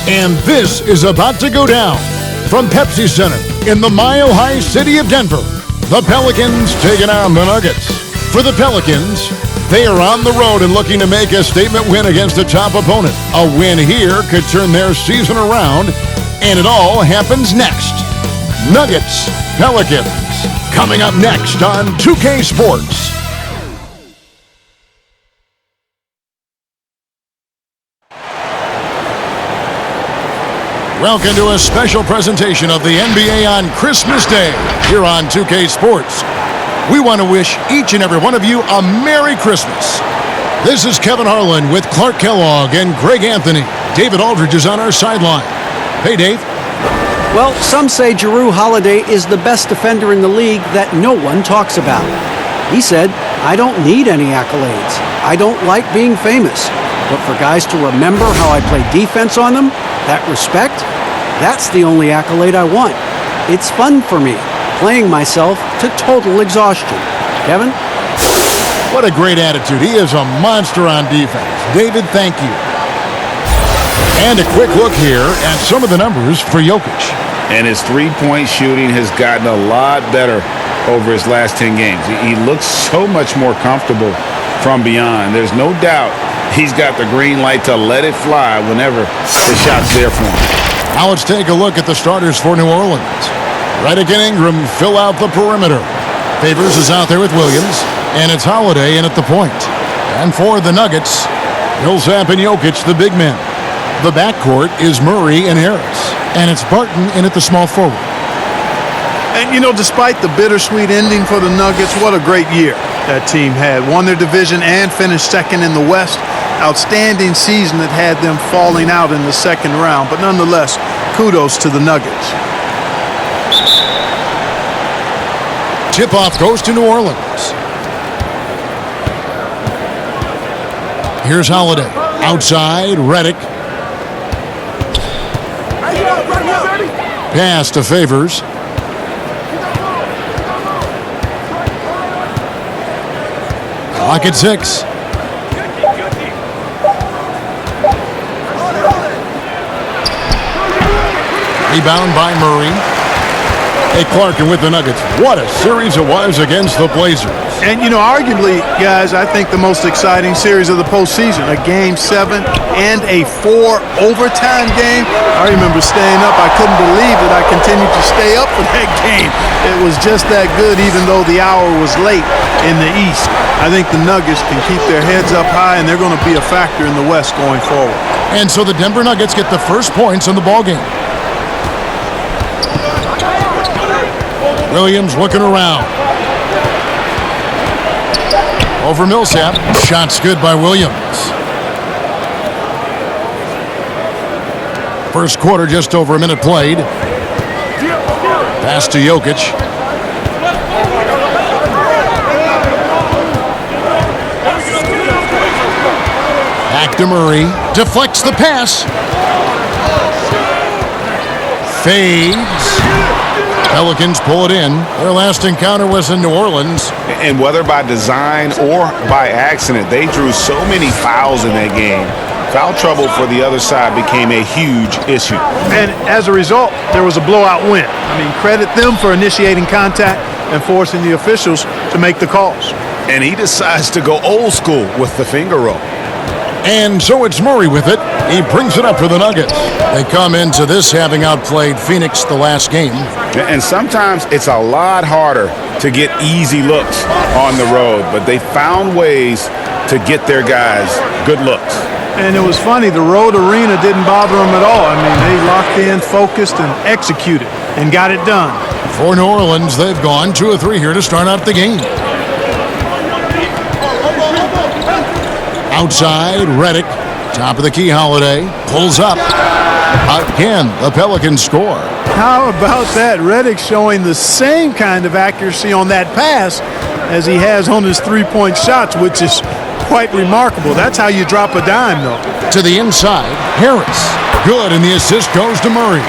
And this is about to go down from Pepsi Center in the Mile High city of Denver. The Pelicans taking on the Nuggets. For the Pelicans, they are on the road and looking to make a statement win against a top opponent. A win here could turn their season around, and it all happens next. Nuggets, Pelicans, coming up next on 2K Sports. Welcome to a special presentation of the NBA on Christmas Day here on 2K Sports. We want to wish each and every one of you a Merry Christmas. This is Kevin Harlan with Clark Kellogg and Greg Anthony. David Aldridge is on our sideline. Hey, Dave. Well, some say Jrue Holiday is the best defender in the league that no one talks about. He said, "I don't need any accolades. I don't like being famous. But for guys to remember how I play defense on them, that respect, that's the only accolade I want. It's fun for me, playing myself to total exhaustion." Kevin? What a great attitude. He is a monster on defense. David, thank you. And a quick look here at some of the numbers for Jokic. And his three-point shooting has gotten a lot better over his last 10 games. He looks so much more comfortable from beyond. There's no doubt he's got the green light to let it fly whenever the shot's there for him. Now let's take a look at the starters for New Orleans. Redick and Ingram fill out the perimeter. Favors is out there with Williams, and it's Holiday in at the point. And for the Nuggets, Millsap and Jokic, the big men. The backcourt is Murray and Harris, and it's Barton in at the small forward. And, you know, despite the bittersweet ending for the Nuggets, what a great year that team had. Won their division and finished second in the West. Outstanding season that had them falling out in the second round. But nonetheless, kudos to the Nuggets. Tip-off goes to New Orleans. Here's Holiday. Outside, Redick. Pass to Favors. Clock at 6. Rebound by Murray. Hey, Clark, and with the Nuggets, what a series it was against the Blazers. And, you know, arguably, guys, I think the most exciting series of the postseason. A Game 7 and a 4 overtime game. I remember staying up. I couldn't believe that I continued to stay up for that game. It was just that good, even though the hour was late in the East. I think the Nuggets can keep their heads up high, and they're going to be a factor in the West going forward. And so the Denver Nuggets get the first points in the ballgame. Williams looking around. Over Millsap. Shot's good by Williams. First quarter, just over a minute played. Pass to Jokic. Back to Murray. Deflects the pass. Fades. Pelicans pull it in. Their last encounter was in New Orleans. And whether by design or by accident, they drew so many fouls in that game. Foul trouble for the other side became a huge issue. And as a result, there was a blowout win. I mean, credit them for initiating contact and forcing the officials to make the calls. And he decides to go old school with the finger roll. And so it's Murray with it. He brings it up for the Nuggets. They come into this having outplayed Phoenix the last game. And sometimes it's a lot harder to get easy looks on the road, but they found ways to get their guys good looks. And it was funny, the road arena didn't bother them at all. I mean, they locked in, focused, and executed, and got it done. For New Orleans, they've gone 2 of 3 here to start out the game. Outside, Redick. Top of the key, Holiday. Pulls up. Again, the Pelicans score. How about that? Redick showing the same kind of accuracy on that pass as he has on his three-point shots, which is quite remarkable. That's how you drop a dime, though. To the inside, Harris. Good, and the assist goes to Murray.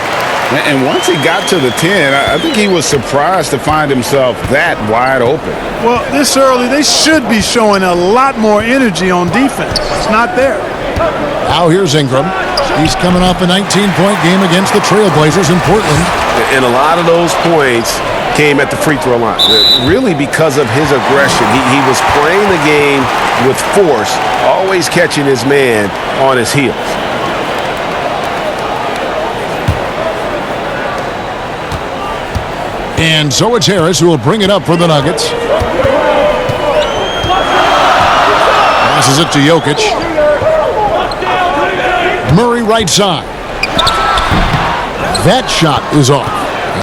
And once he got to the 10, I think he was surprised to find himself that wide open. Well, this early, they should be showing a lot more energy on defense. It's not there. Now here's Ingram. He's coming off a 19-point game against the Trailblazers in Portland. And a lot of those points came at the free throw line, really because of his aggression. He was playing the game with force, always catching his man on his heels. And so it's Harris who will bring it up for the Nuggets. Passes it to Jokic. Murray right side. That shot is off.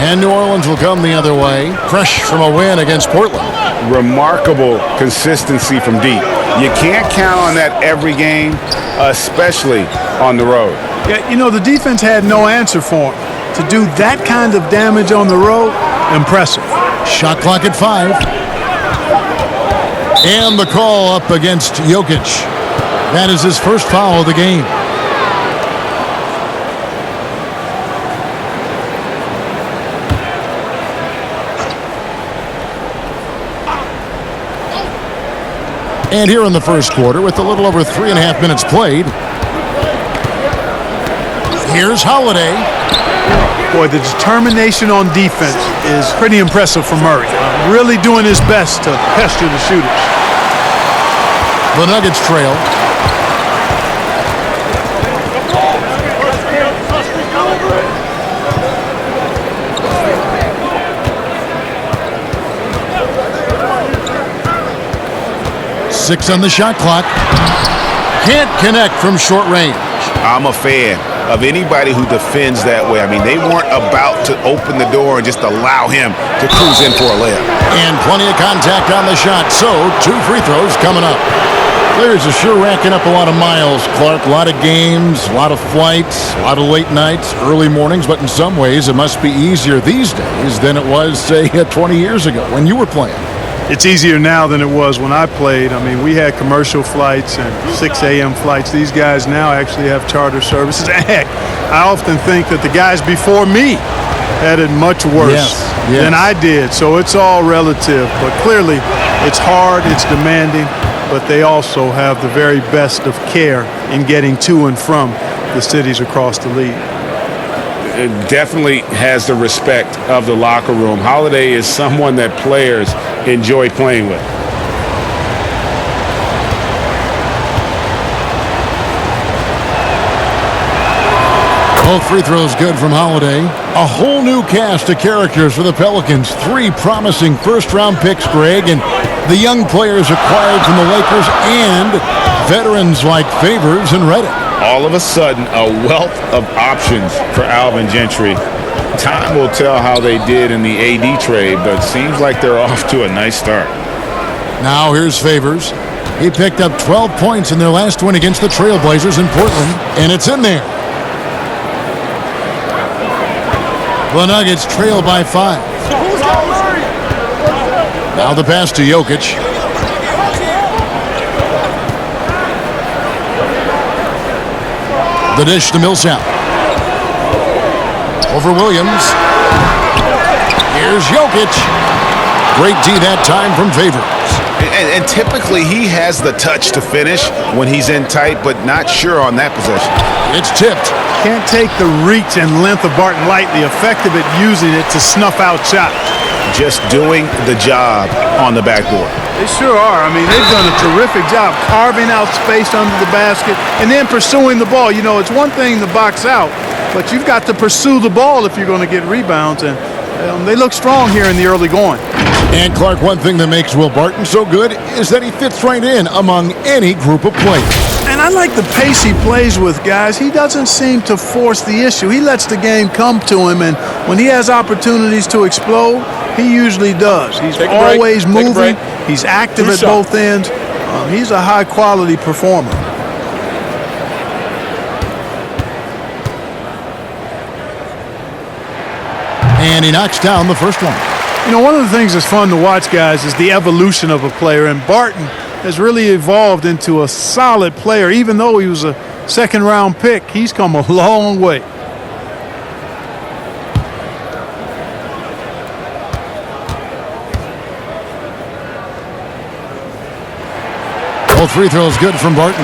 And New Orleans will come the other way. Fresh from a win against Portland. Remarkable consistency from deep. You can't count on that every game, especially on the road. Yeah, you know, the defense had no answer for him. To do that kind of damage on the road, impressive. Shot clock at 5. And the call up against Jokic. That is his first foul of the game. And here in the first quarter, with a little over 3.5 minutes played, here's Holiday. Boy, the determination on defense is pretty impressive from Murray. Really doing his best to pester the shooters. The Nuggets trail. Six on the shot clock. Can't connect from short range. I'm a fan of anybody who defends that way. I mean, they weren't about to open the door and just allow him to cruise in for a layup. And plenty of contact on the shot, so 2 free throws coming up. Players are sure racking up a lot of miles, Clark. A lot of games, a lot of flights, a lot of late nights, early mornings, but in some ways it must be easier these days than it was, say, 20 years ago when you were playing. It's easier now than it was when I played. I mean, we had commercial flights and 6 a.m. flights. These guys now actually have charter services. Heck, I often think that the guys before me had it much worse than I did. So it's all relative. But clearly, it's hard, it's demanding, but they also have the very best of care in getting to and from the cities across the league. It definitely has the respect of the locker room. Holiday is someone that players enjoy playing with. Both free throws good from Holiday. A whole new cast of characters for the Pelicans. 3 promising first-round picks, Greg, and the young players acquired from the Lakers and veterans like Favors and Reddick. All of a sudden, a wealth of options for Alvin Gentry. Time will tell how they did in the AD trade, but it seems like they're off to a nice start. Now here's Favors. He picked up 12 points in their last win against the Trailblazers in Portland, and it's in there. The Nuggets trail by 5. Now the pass to Jokic. The dish to Millsap. Over Williams. Here's Jokic. Great D that time from Favors. And typically he has the touch to finish when he's in tight, but not sure on that possession. It's tipped. Can't take the reach and length of Barton lightly. Effective at using it to snuff out shots. Just doing the job on the backboard. They sure are. I mean, they've done a terrific job carving out space under the basket and then pursuing the ball. You know, it's one thing to box out, but you've got to pursue the ball if you're going to get rebounds, and they look strong here in the early going. And Clark, one thing that makes Will Barton so good is that he fits right in among any group of players. And I like the pace he plays with, guys. He doesn't seem to force the issue. He lets the game come to him, and when he has opportunities to explode, he usually does. He's always moving. He's active at both ends. He's a high-quality performer. And he knocks down the first one. You know, one of the things that's fun to watch, guys, is the evolution of a player. And Barton has really evolved into a solid player. Even though he was a second-round pick, he's come a long way. Both free throws good from Barton.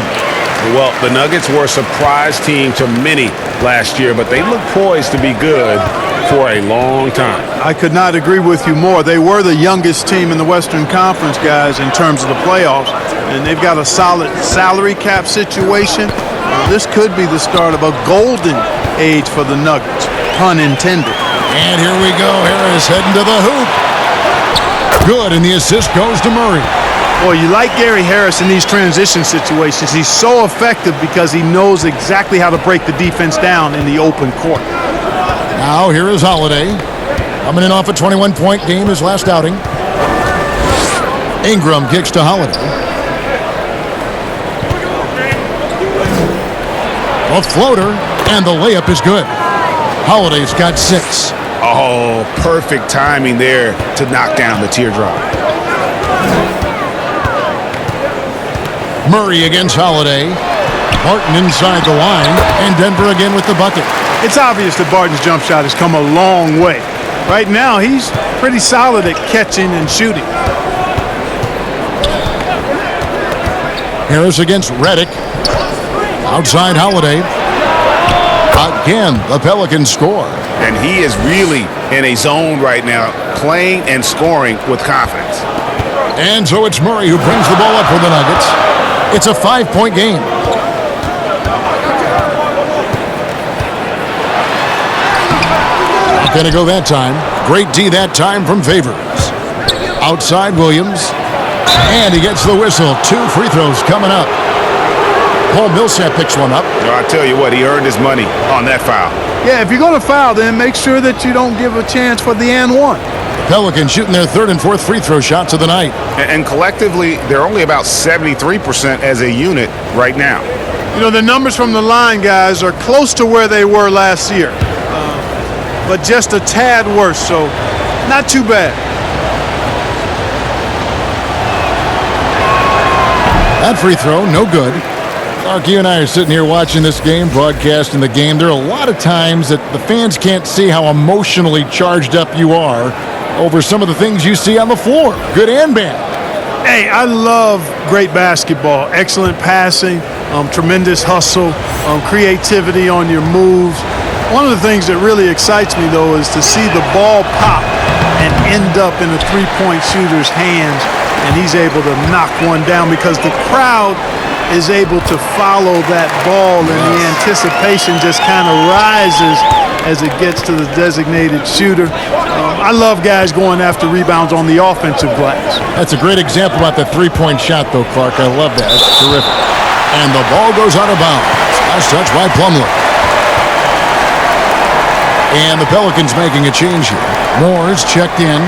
Well, the Nuggets were a surprise team to many last year, but they look poised to be good for a long time. I could not agree with you more. They were the youngest team in the Western Conference, guys, in terms of the playoffs, and they've got a solid salary cap situation. This could be the start of a golden age for the Nuggets, pun intended. And here we go. Harris heading to the hoop. Good, and the assist goes to Murray. Boy, you like Gary Harris in these transition situations. He's so effective because he knows exactly how to break the defense down in the open court. Now here is Holiday. Coming in off a 21-point game his last outing. Ingram kicks to Holiday. A floater, and the layup is good. Holiday's got 6. Oh, perfect timing there to knock down the teardrop. Murray against Holiday. Martin inside the line, and Denver again with the bucket. It's obvious that Barton's jump shot has come a long way. Right now, he's pretty solid at catching and shooting. Harris against Redick. Outside Holiday. Again, the Pelicans score. And he is really in a zone right now, playing and scoring with confidence. And so it's Murray who brings the ball up for the Nuggets. It's a 5-point game. Not gonna go that time. Great D that time from Favors. Outside Williams. And he gets the whistle. 2 free throws coming up. Paul Millsap picks one up. I tell you what, he earned his money on that foul. Yeah, if you're going to foul, then make sure that you don't give a chance for the and one. Pelicans shooting their 3rd and 4th free throw shots of the night. And collectively, they're only about 73% as a unit right now. You know, the numbers from the line, guys, are close to where they were last year. But just a tad worse, so not too bad. That free throw, no good. Clark, you and I are sitting here watching this game, broadcasting the game. There are a lot of times that the fans can't see how emotionally charged up you are over some of the things you see on the floor, good and bad. Hey, I love great basketball. Excellent passing, tremendous hustle, creativity on your moves. One of the things that really excites me, though, is to see the ball pop and end up in a three-point shooter's hands, and he's able to knock one down because the crowd is able to follow that ball, and the anticipation just kind of rises as it gets to the designated shooter. I love guys going after rebounds on the offensive glass. That's a great example about the three-point shot, though, Clark. I love that. That's terrific. And the ball goes out of bounds. Last touch by Plumlee. And the Pelicans making a change here. Moore's checked in.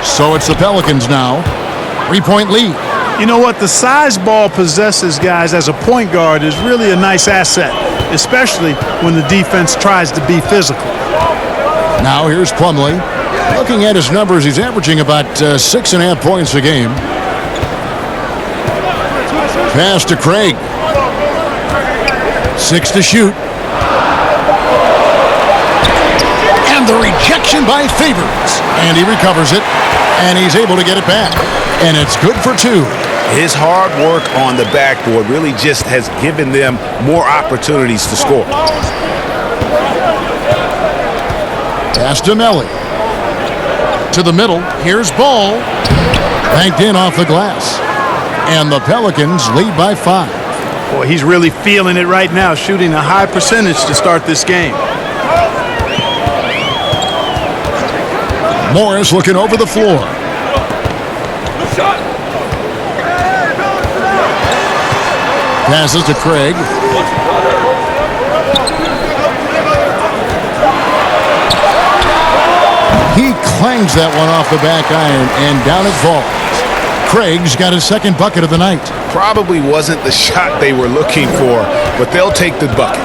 So it's the Pelicans now. 3-point lead. You know what? The size ball possesses, guys, as a point guard is really a nice asset, especially when the defense tries to be physical. Now here's Plumlee. Looking at his numbers, he's averaging about 6.5 points a game. Pass to Craig. 6 to shoot. And the rejection by Favors. And he recovers it. And he's able to get it back. And it's good for 2. His hard work on the backboard really just has given them more opportunities to score. Pass to Melly. To the middle. Here's Ball. Banked in off the glass. And the Pelicans lead by 5. Boy, he's really feeling it right now, shooting a high percentage to start this game. Morris looking over the floor. Passes to Craig. He clangs that one off the back iron, and down it falls. Craig's got his second bucket of the night. Probably wasn't the shot they were looking for, but they'll take the bucket.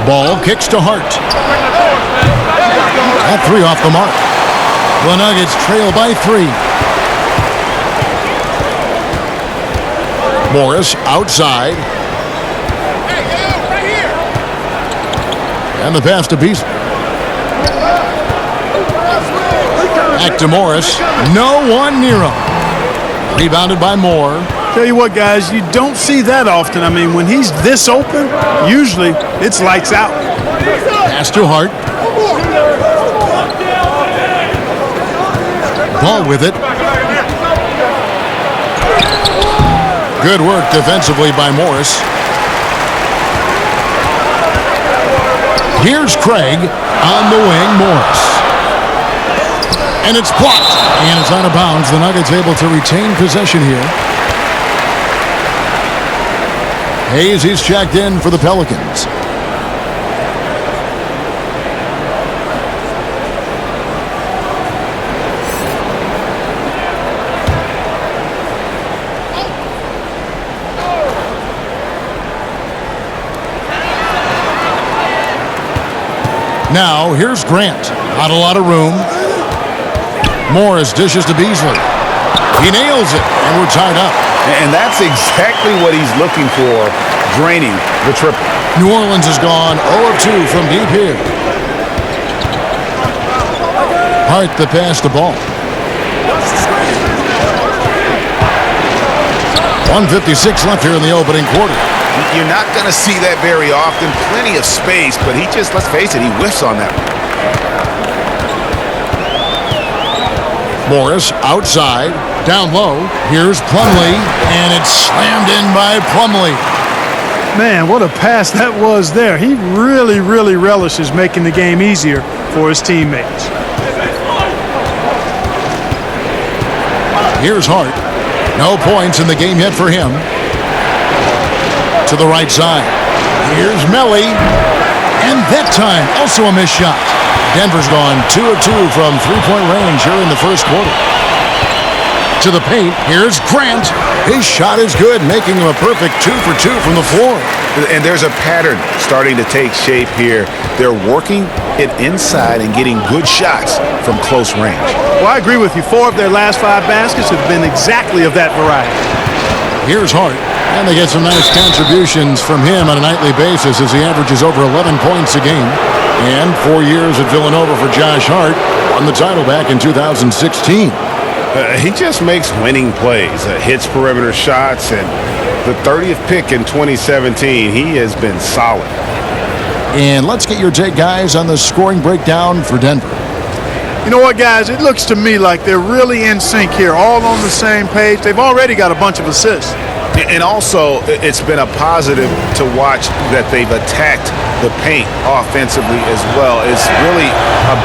Ball kicks to Hart. That 3 off the mark. The Nuggets trail by 3. Morris outside. And the pass to Beasley. Back to Morris. No one near him. Rebounded by Moore. Tell you what, guys, you don't see that often. I mean, when he's this open, usually it's lights out. Pass to Hart. Ball with it. Good work defensively by Morris. Here's Craig on the wing. Morris. And it's blocked. And it's out of bounds. The Nuggets able to retain possession here. Hayes, he's checked in for the Pelicans. Now, here's Grant. Not a lot of room. Morris dishes to Beasley. He nails it, and we're tied up. And that's exactly what he's looking for, draining the triple. New Orleans has gone 0 of 2 from deep here. Hart the pass the ball. 1:56 left here in the opening quarter. You're not going to see that very often. Plenty of space, but he just, let's face it, he whiffs on that one. Morris outside, down low. Here's Plumlee, and it's slammed in by Plumlee. Man, what a pass that was there. He really, really relishes making the game easier for his teammates. Here's Hart. No points in the game yet for him. To the right side. Here's Melly. And that time, also a missed shot. Denver's gone 2 of 2 from three-point range here in the first quarter. To the paint, here's Grant. His shot is good, making him a perfect 2 for 2 from the floor. And there's a pattern starting to take shape here. They're working it inside and getting good shots from close range. Well, I agree with you. 4 of their last 5 baskets have been exactly of that variety. Here's Hart. And they get some nice contributions from him on a nightly basis as he averages over 11 points a game. And 4 years at Villanova for Josh Hart. Won the title back in 2016. He just makes winning plays, hits perimeter shots, and the 30th pick in 2017, he has been solid. And let's get your take, guys, on the scoring breakdown for Denver. You know what, guys? It looks to me like they're really in sync here, all on the same page. They've already got a bunch of assists. And also, it's been a positive to watch that they've attacked the paint offensively as well. It's really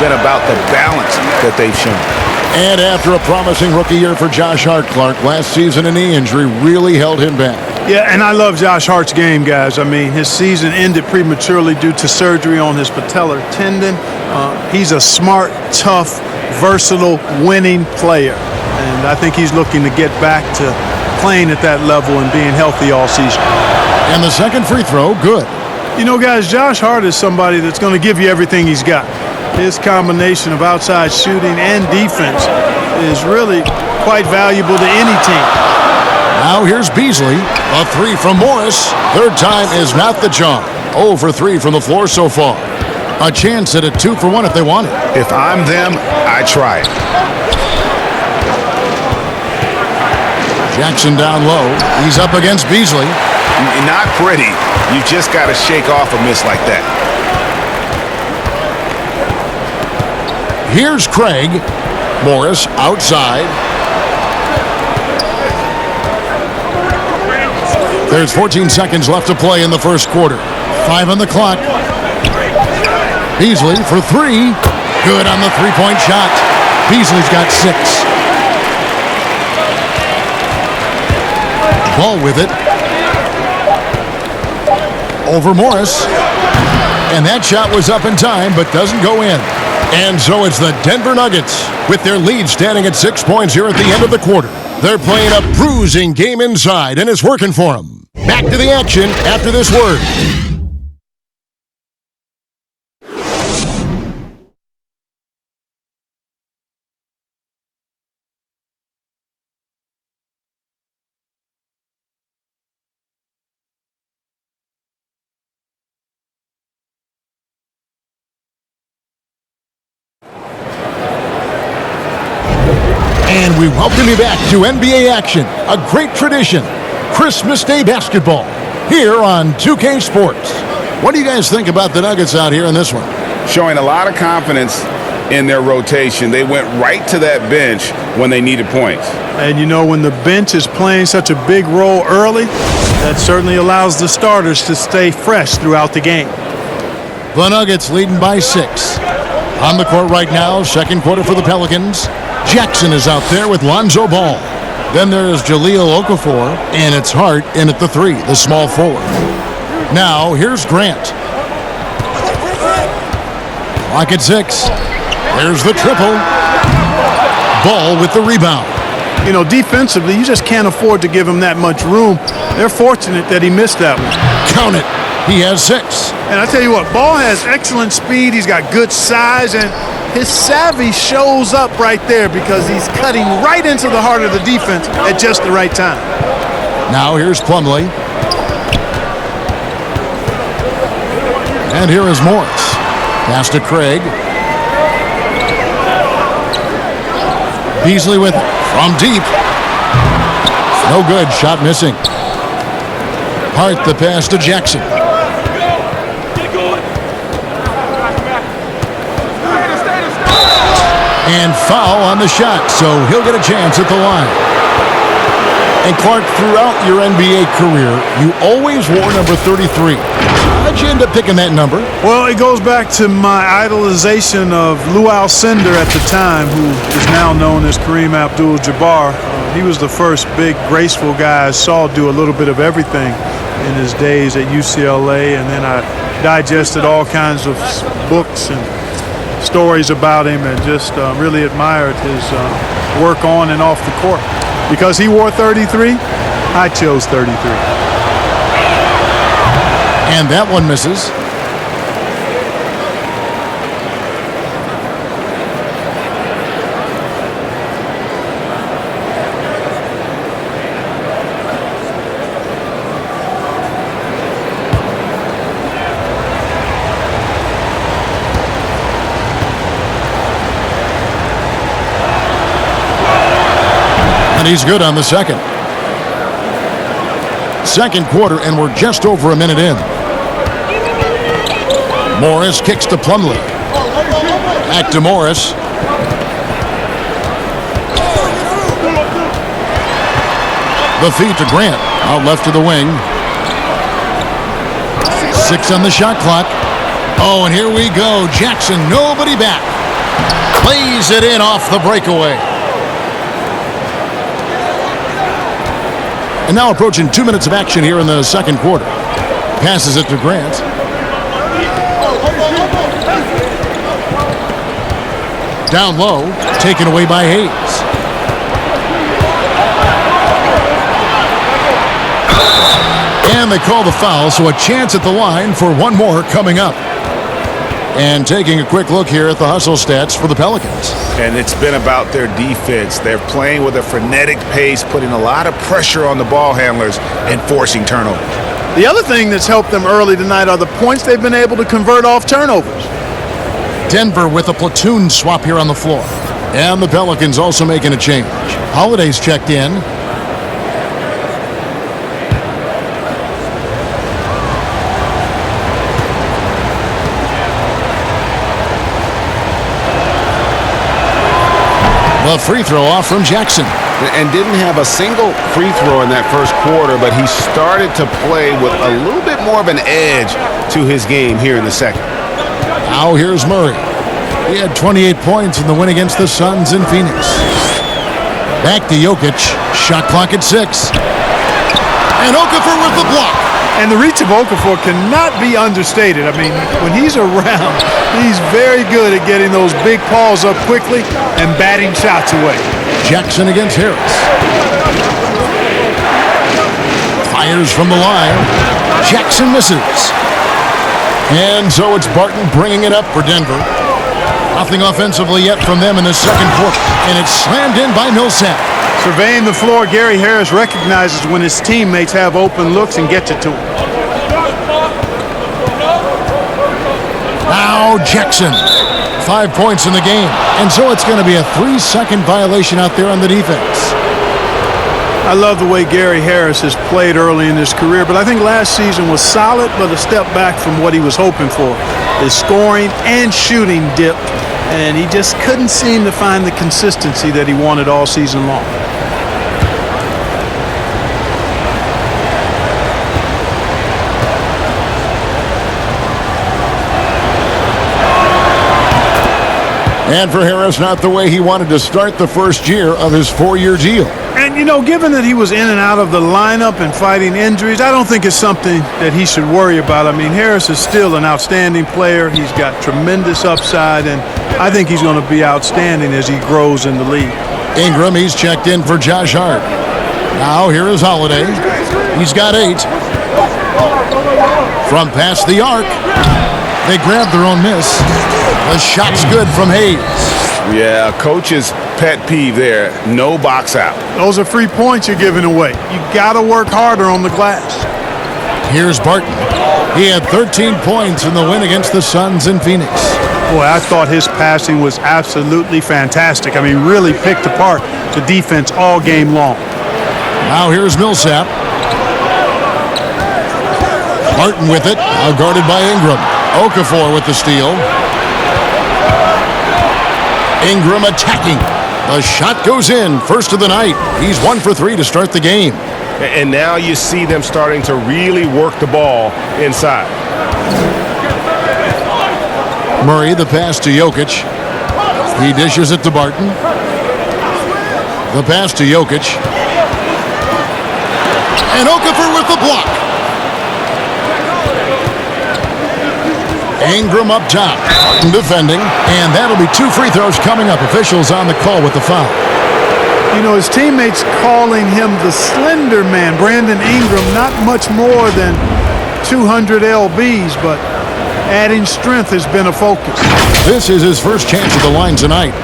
been about the balance that they've shown. And after a promising rookie year for Josh Hart, Clark, last season a knee injury really held him back. Yeah, and I love Josh Hart's game, guys. I mean, his season ended prematurely due to surgery on his patellar tendon. He's a smart, tough, versatile, winning player. And I think he's looking to get back to playing at that level and being healthy all season. And the second free throw, good. You know, guys, Josh Hart is somebody that's going to give you everything he's got. His combination of outside shooting and defense is really quite valuable to any team. Now here's Beasley. A 3 from Morris. Third time is not the charm. 0 for 3 from the floor so far. A chance at a 2 for 1 if they want it. If I'm them, I try it. Jackson down low. He's up against Beasley. Not pretty. You just got to shake off a miss like that. Here's Craig. Morris outside. There's 14 seconds left to play in the first quarter. 5 on the clock. Beasley for 3. Good on the three-point shot. Beasley's got 6. Ball with it. Over Morris. And that shot was up in time, but doesn't go in. And so it's the Denver Nuggets with their lead standing at 6 points here at the end of the quarter. They're playing a bruising game inside, and it's working for them. Back to the action after this word. And we welcome you back to NBA action, a great tradition, Christmas Day basketball, here on 2K Sports. What do you guys think about the Nuggets out here in this one? Showing a lot of confidence in their rotation. They went right to that bench when they needed points. And you know, when the bench is playing such a big role early, that certainly allows the starters to stay fresh throughout the game. The Nuggets leading by 6. On the court right now, second quarter for the Pelicans. Jackson is out there with Lonzo Ball. Then there's Jahlil Okafor, and it's Hart in at the 3, the small forward. Now, here's Grant. Clock at 6. There's the triple. Ball with the rebound. You know, defensively, you just can't afford to give him that much room. They're fortunate that he missed that one. Count it. He has 6. And I tell you what, Ball has excellent speed. He's got good size, and his savvy shows up right there because he's cutting right into the heart of the defense at just the right time. Now here's Plumlee. And here is Morris. Pass to Craig. Beasley with it from deep. No good. Shot missing. Hart the pass to Jackson. And foul on the shot, so he'll get a chance at the line. And Clark, throughout your NBA career, you always wore number 33. How'd you end up picking that number? Well, it goes back to my idolization of Lou Alcindor at the time, who is now known as Kareem Abdul-Jabbar. He was the first big, graceful guy I saw do a little bit of everything in his days at UCLA, and then I digested all kinds of books and stories about him and just really admired his work on and off the court. Because he wore 33, I chose 33. And that one misses. And he's good on the second. Second quarter, and we're just over a minute in. Morris kicks to Plumlee. Back to Morris. The feed to Grant. Out left to the wing. 6 on the shot clock. Oh, and here we go. Jackson, nobody back. Plays it in off the breakaway. And now approaching 2 minutes of action here in the second quarter. Passes it to Grant. Down low, taken away by Hayes. And they call the foul, so a chance at the line for one more coming up. And taking a quick look here at the hustle stats for the Pelicans. And it's been about their defense. They're playing with a frenetic pace, putting a lot of pressure on the ball handlers and forcing turnovers. The other thing that's helped them early tonight are the points they've been able to convert off turnovers. Denver with a platoon swap here on the floor. And the Pelicans also making a change. Holiday's checked in. The free throw off from Jackson. And didn't have a single free throw in that first quarter, but he started to play with a little bit more of an edge to his game here in the second. Now here's Murray. He had 28 points in the win against the Suns in Phoenix. Back to Jokic. Shot clock at 6. And Okafor with the block. And the reach of Okafor cannot be understated. I mean, when he's around, he's very good at getting those big balls up quickly and batting shots away. Jackson against Harris. Fires from the line. Jackson misses. And so it's Barton bringing it up for Denver. Nothing offensively yet from them in the second quarter. And it's slammed in by Millsap. Surveying the floor, Gary Harris recognizes when his teammates have open looks and gets it to him. Now Jackson 5 points in the game. And so it's going to be a 3-second violation out there on the defense. I love the way Gary Harris has played early in his career, but I think last season was solid, but a step back from what he was hoping for. His scoring and shooting dipped, and he just couldn't seem to find the consistency that he wanted all season long. And for Harris, not the way he wanted to start the first year of his 4-year deal. And, you know, given that he was in and out of the lineup and fighting injuries, I don't think it's something that he should worry about. I mean, Harris is still an outstanding player. He's got tremendous upside, and I think he's going to be outstanding as he grows in the league. Ingram, he's checked in for Josh Hart. Now here is Holiday. He's got 8. From past the arc, they grab their own miss. The shot's good from Hayes. Yeah, coach's pet peeve there. No box out. Those are free points you're giving away. You got to work harder on the glass. Here's Barton. He had 13 points in the win against the Suns in Phoenix. Boy, I thought his passing was absolutely fantastic. I mean, really picked apart the defense all game long. Now here's Millsap. Barton with it, now guarded by Ingram. Okafor with the steal. Ingram attacking. The shot goes in. First of the night. He's 1 for 3 to start the game. And now you see them starting to really work the ball inside. Murray, the pass to Jokic. He dishes it to Barton. The pass to Jokic. And Okafor with the block. Ingram up top, defending, and that'll be 2 free throws coming up. Officials on the call with the foul. You know, his teammates calling him the slender man, Brandon Ingram, not much more than 200 lbs, but adding strength has been a focus. This is his first chance at the line tonight.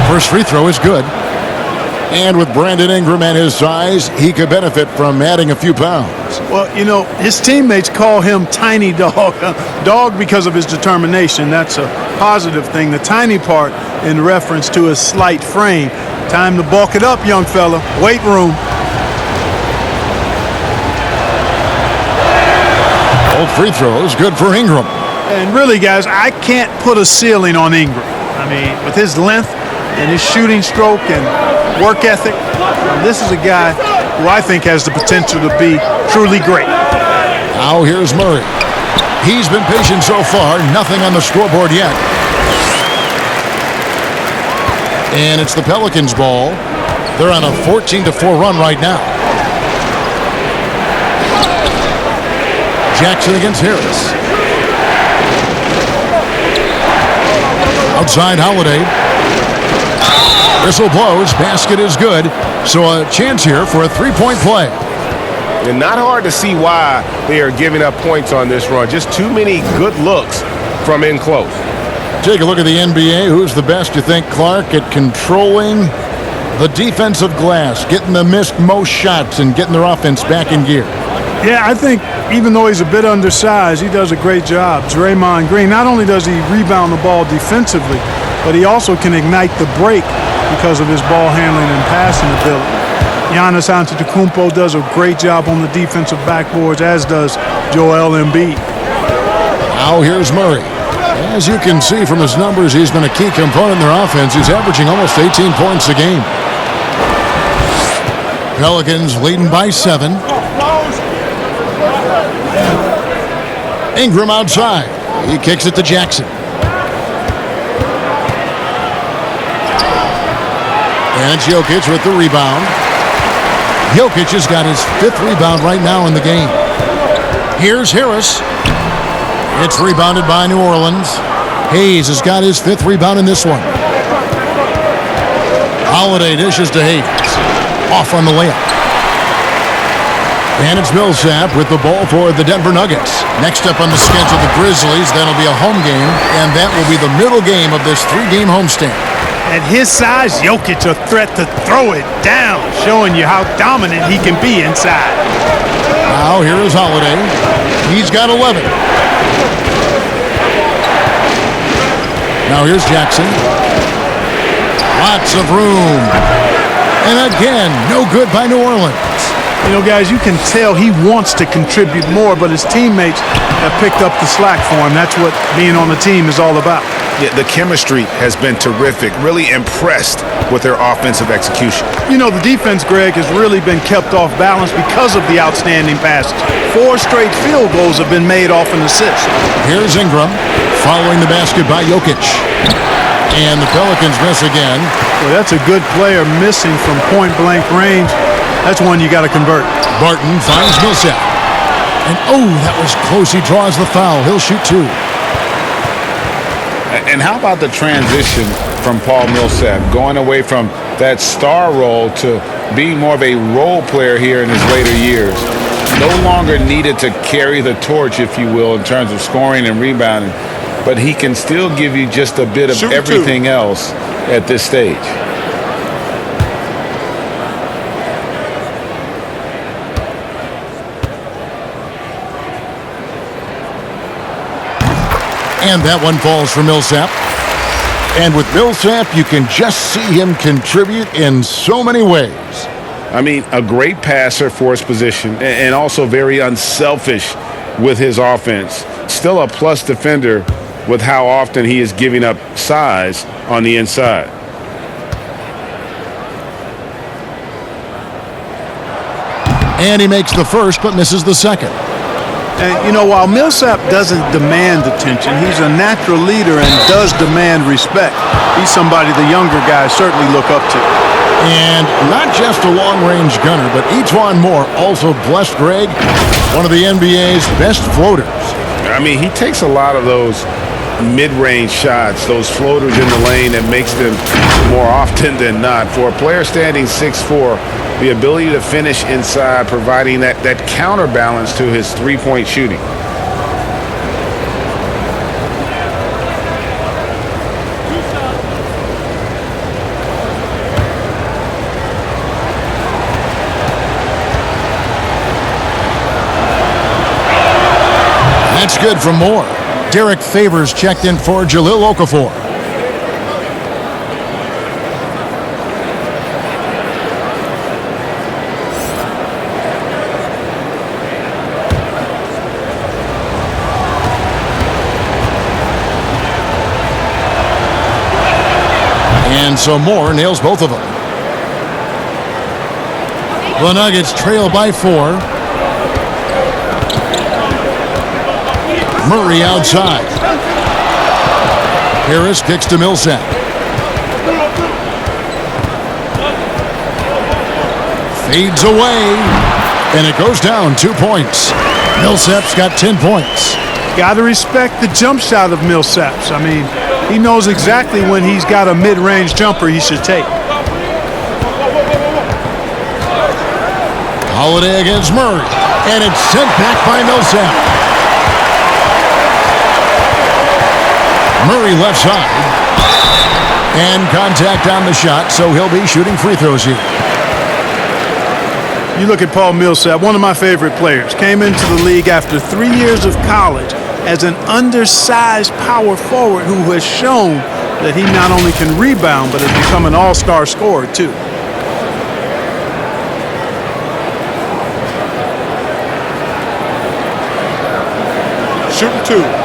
First free throw is good. And with Brandon Ingram and his size, he could benefit from adding a few pounds. Well, you know, his teammates call him Tiny Dog. Dog because of his determination. That's a positive thing. The tiny part in reference to his slight frame. Time to bulk it up, young fella. Weight room. Both free throws, good for Ingram. And really, guys, I can't put a ceiling on Ingram. I mean, with his length and his shooting stroke and work ethic, this is a guy who I think has the potential to be truly great. Now here's Murray. He's been patient so far, nothing on the scoreboard yet. And it's the Pelicans' ball. They're on a 14-4 run right now. Jackson against Harris. Outside Holiday. Whistle blows. Basket is good. So a chance here for a 3-point play. And not hard to see why they are giving up points on this run. Just too many good looks from in close. Take a look at the NBA. Who's the best, you think, Clark, at controlling the defensive glass, getting the missed most shots, and getting their offense back in gear? Yeah, I think even though he's a bit undersized, he does a great job. Draymond Green, not only does he rebound the ball defensively, but he also can ignite the break because of his ball handling and passing ability. Giannis Antetokounmpo does a great job on the defensive backboards, as does Joel Embiid. Now here's Murray. As you can see from his numbers, he's been a key component in their offense. He's averaging almost 18 points a game. Pelicans leading by 7. Ingram outside. He kicks it to Jackson. And it's Jokic with the rebound. Jokic has got his 5th rebound right now in the game. Here's Harris. It's rebounded by New Orleans. Hayes has got his 5th rebound in this one. Holiday dishes to Hayes. off on the layup. And it's Millsap with the ball for the Denver Nuggets. Next up on the schedule, the Grizzlies. That'll be a home game, and that will be the middle game of this 3-game homestand. At his size, Jokic a threat to throw it down, showing you how dominant he can be inside. Now here is Holiday. He's got 11. Now here's Jackson. Lots of room. And again, no good by New Orleans. You know, guys, you can tell he wants to contribute more, but his teammates have picked up the slack for him. That's what being on the team is all about. Yeah, the chemistry has been terrific. Really impressed with their offensive execution. You know, the defense, Greg, has really been kept off balance because of the outstanding passes. 4 straight field goals have been made off an assist. Here's Ingram following the basket by Jokic. And the Pelicans miss again. Well, that's a good player missing from point-blank range. That's one you got to convert. Barton finds Millsap. And oh, that was close. He draws the foul. He'll shoot 2. And how about the transition from Paul Millsap, going away from that star role to being more of a role player here in his later years? No longer needed to carry the torch, if you will, in terms of scoring and rebounding, but he can still give you just a bit of everything else at this stage. And that one falls for Millsap. And with Millsap, you can just see him contribute in so many ways. I mean, a great passer for his position and also very unselfish with his offense. Still a plus defender with how often he is giving up size on the inside. And he makes the first but misses the second. And, you know, while Millsap doesn't demand attention, he's a natural leader and does demand respect. He's somebody the younger guys certainly look up to. And not just a long-range gunner, but Etuan Moore also blessed Greg, one of the NBA's best floaters. I mean, he takes a lot of those mid-range shots, those floaters in the lane that makes them more often than not. For a player standing 6'4", the ability to finish inside, providing that counterbalance to his three-point shooting. That's good from Moore. Derek Favors checked in for Jahlil Okafor. And so Moore nails both of them. The Nuggets trail by 4. Murray outside. Harris kicks to Millsap. Fades away. And it goes down 2 points. Millsap's got 10 points. Got to respect the jump shot of Millsap's. I mean, he knows exactly when he's got a mid-range jumper he should take. Holiday against Murray. And it's sent back by Millsap. Murray left side. And contact on the shot, so he'll be shooting free throws here. You look at Paul Millsap, one of my favorite players. Came into the league after 3 years of college as an undersized power forward who has shown that he not only can rebound, but has become an all-star scorer, too. Shooting 2.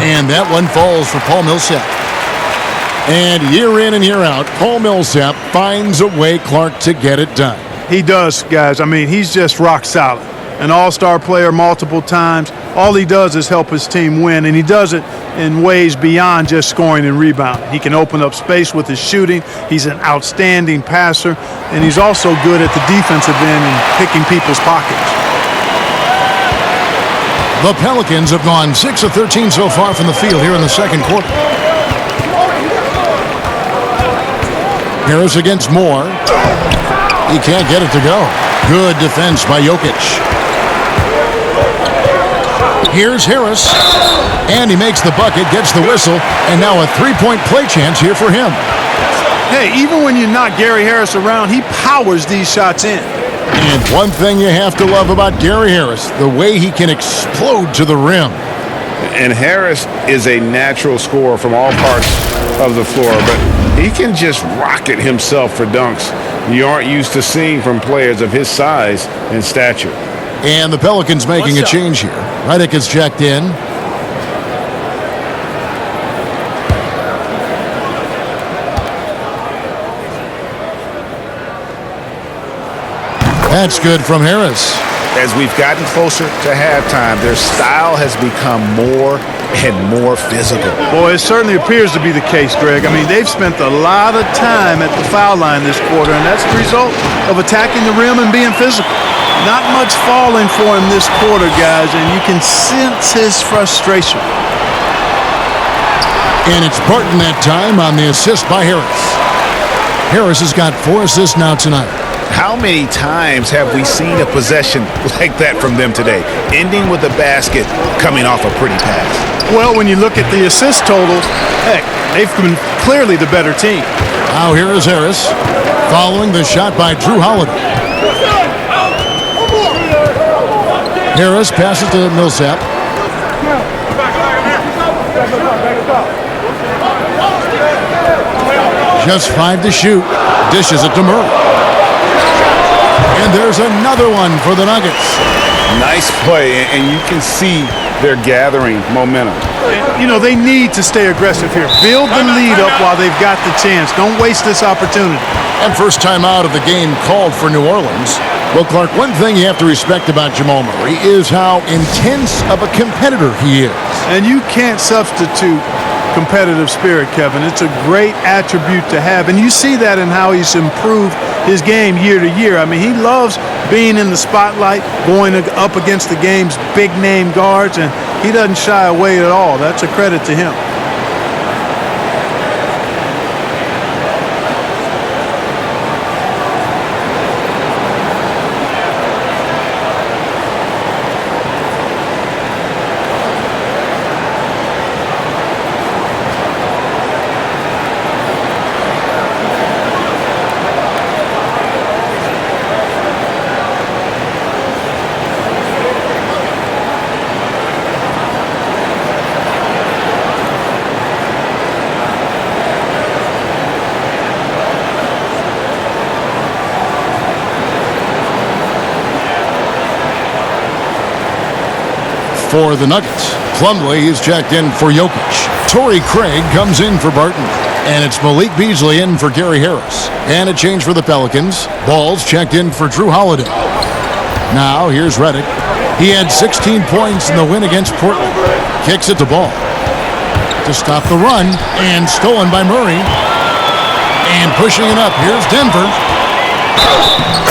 And that one falls for Paul Millsap. And year in and year out, Paul Millsap finds a way, Clark, to get it done. He does, guys. I mean, he's just rock solid. An all-star player multiple times. All he does is help his team win, and he does it in ways beyond just scoring and rebounding. He can open up space with his shooting. He's an outstanding passer, and he's also good at the defensive end and picking people's pockets. The Pelicans have gone 6 of 13 so far from the field here in the second quarter. Harris against Moore. He can't get it to go. Good defense by Jokic. Here's Harris. And he makes the bucket, gets the whistle, and now a three-point play chance here for him. Hey, even when you're not Gary Harris around, he powers these shots in. And one thing you have to love about Gary Harris, the way he can explode to the rim. And Harris is a natural scorer from all parts of the floor, but he can just rocket himself for dunks you aren't used to seeing from players of his size and stature. And the Pelicans making a change here. Redick is checked in. That's good from Harris. As we've gotten closer to halftime, their style has become more and more physical. Boy, it certainly appears to be the case, Greg. I mean, they've spent a lot of time at the foul line this quarter, and that's the result of attacking the rim and being physical. Not much falling for him this quarter, guys, and you can sense his frustration. And it's Barton that time on the assist by Harris. Harris has got 4 assists now tonight. How many times have we seen a possession like that from them today, ending with a basket coming off a pretty pass? Well, when you look at the assist total, heck, they've been clearly the better team. Now here is Harris, following the shot by Drew Holiday. Harris passes to Millsap. Just 5 to shoot. Dishes it to Murray. And there's another one for the Nuggets. Nice play, and you can see they're gathering momentum. You know, they need to stay aggressive here. Build the lead up while they've got the chance. Don't waste this opportunity. And first time out of the game called for New Orleans. Well, Clark, one thing you have to respect about Jamal Murray is how intense of a competitor he is. And you can't substitute competitive spirit, Kevin. It's a great attribute to have, and you see that in how he's improved his game year to year. I mean, he loves being in the spotlight, going up against the game's big-name guards, and he doesn't shy away at all. That's a credit to him. For the Nuggets, Plumlee is checked in for Jokic. Torrey Craig comes in for Barton. And it's Malik Beasley in for Gary Harris. And a change for the Pelicans. Ball's checked in for Drew Holiday. Now here's Redick. He had 16 points in the win against Portland. Kicks it to Ball. To stop the run. And stolen by Murray. And pushing it up. Here's Denver.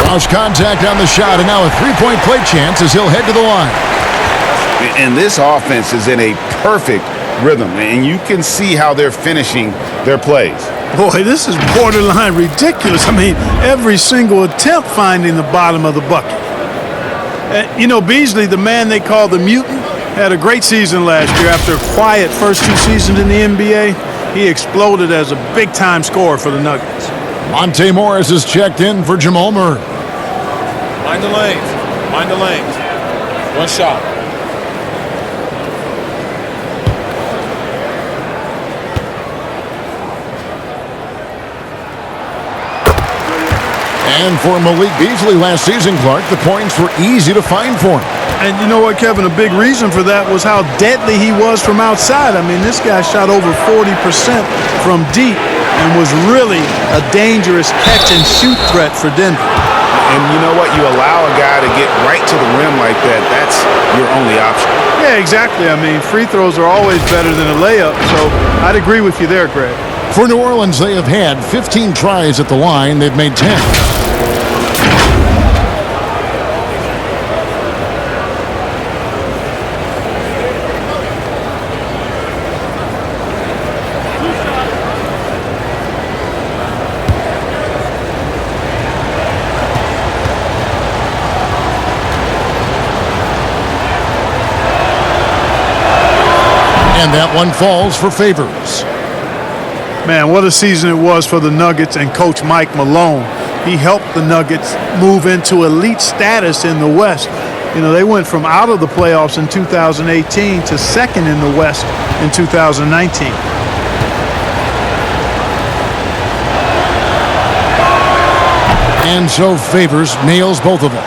Lost contact on the shot. And now a three-point play chance as he'll head to the line. And this offense is in a perfect rhythm, and you can see how they're finishing their plays. Boy, this is borderline ridiculous. I mean, every single attempt finding the bottom of the bucket. You know, Beasley, the man they call the mutant, had a great season last year. After a quiet first 2 seasons in the NBA, he exploded as a big-time scorer for the Nuggets. Monte Morris is checked in for Jamal Murray. Mind the lanes. Mind the lanes. One shot. And for Malik Beasley last season, Clark, the points were easy to find for him. And you know what, Kevin? A big reason for that was how deadly he was from outside. I mean, this guy shot over 40% from deep and was really a dangerous catch-and-shoot threat for Denver. And you know what? You allow a guy to get right to the rim like that, that's your only option. Yeah, exactly. I mean, free throws are always better than a layup, so I'd agree with you there, Greg. For New Orleans, they have had 15 tries at the line. They've made 10. And that one falls for Favors. Man, what a season it was for the Nuggets and Coach Mike Malone. He helped the Nuggets move into elite status in the West. You know, they went from out of the playoffs in 2018 to second in the West in 2019. And so Favors nails both of them.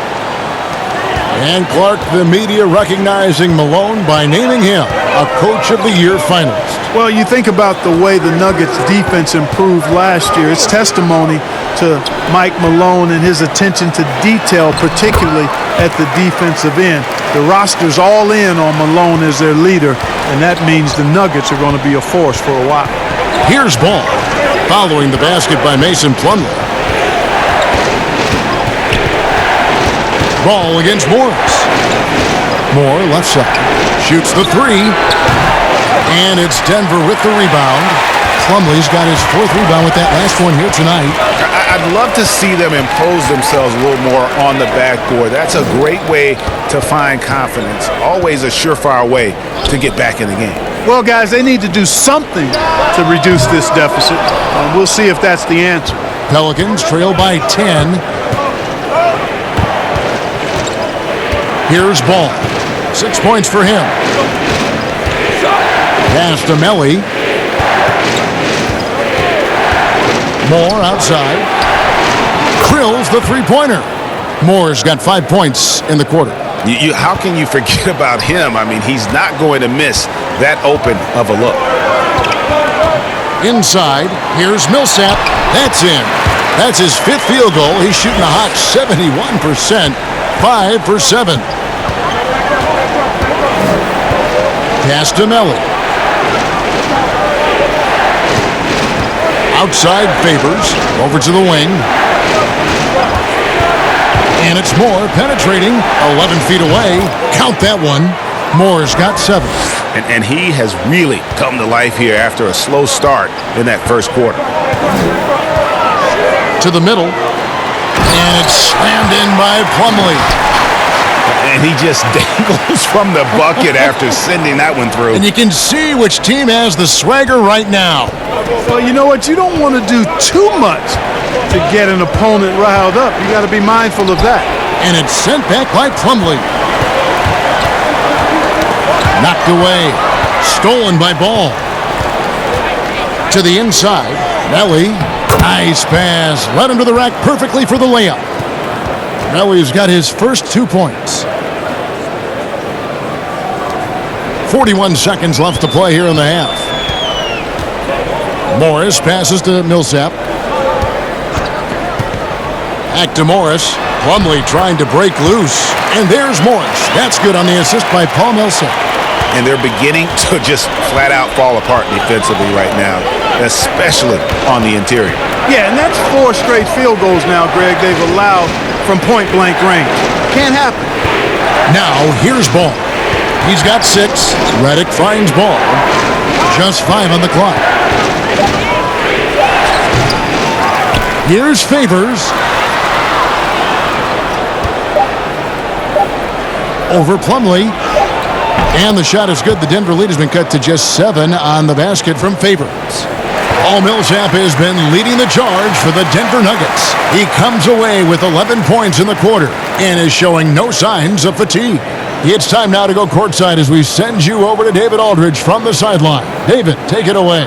And Clark, the media recognizing Malone by naming him a Coach of the Year finalist. Well, you think about the way the Nuggets defense improved last year. It's testimony to Mike Malone and his attention to detail, particularly at the defensive end. The roster's all in on Malone as their leader, and that means the Nuggets are going to be a force for a while. Here's Ball, following the basket by Mason Plumlee. Ball against Morris. Moore left side. Shoots the three. And it's Denver with the rebound. Plumlee's got his fourth rebound with that last one here tonight. I'd love to see them impose themselves a little more on the backboard. That's a great way to find confidence. Always a surefire way to get back in the game. Well, guys, they need to do something to reduce this deficit. We'll see if that's the answer. Pelicans trail by 10. Here's Ball. 6 points for him. Pass to Melly. Moore outside. Krills the three-pointer. Moore's got 5 points in the quarter. How can you forget about him? I mean, he's not going to miss that open of a look. Inside, here's Millsap. That's in. That's his fifth field goal. He's shooting a hot 71%. 5 for 7. Pass to Melly. Outside Favors. Over to the wing. And it's Moore penetrating 11 feet away. Count that one. Moore's got 7. And he has really come to life here after a slow start in that first quarter. To the middle. And it's slammed in by Plumlee. And he just dangles from the bucket after sending that one through. And you can see which team has the swagger right now. Well, you know what? You don't want to do too much to get an opponent riled up. You got to be mindful of that. And it's sent back by Plumlee. Knocked away. Stolen by Ball. To the inside. Melly. Nice pass. Led him to the rack perfectly for the layup. Melly's got his first 2 points. 41 seconds left to play here in the half. Morris passes to Millsap. Back to Morris. Plumlee trying to break loose. And there's Morris. That's good on the assist by Paul Millsap. And they're beginning to just flat out fall apart defensively right now, especially on the interior. Yeah, and that's 4 straight field goals now, Greg, they've allowed from point-blank range. Can't happen. Now, here's Ball. He's got 6. Redick finds Ball. Just 5 on the clock. Here's Favors. Over Plumlee. And the shot is good. The Denver lead has been cut to just 7 on the basket from Favors. Paul Millsap has been leading the charge for the Denver Nuggets. He comes away with 11 points in the quarter and is showing no signs of fatigue. It's time now to go courtside as we send you over to David Aldridge from the sideline. David, take it away.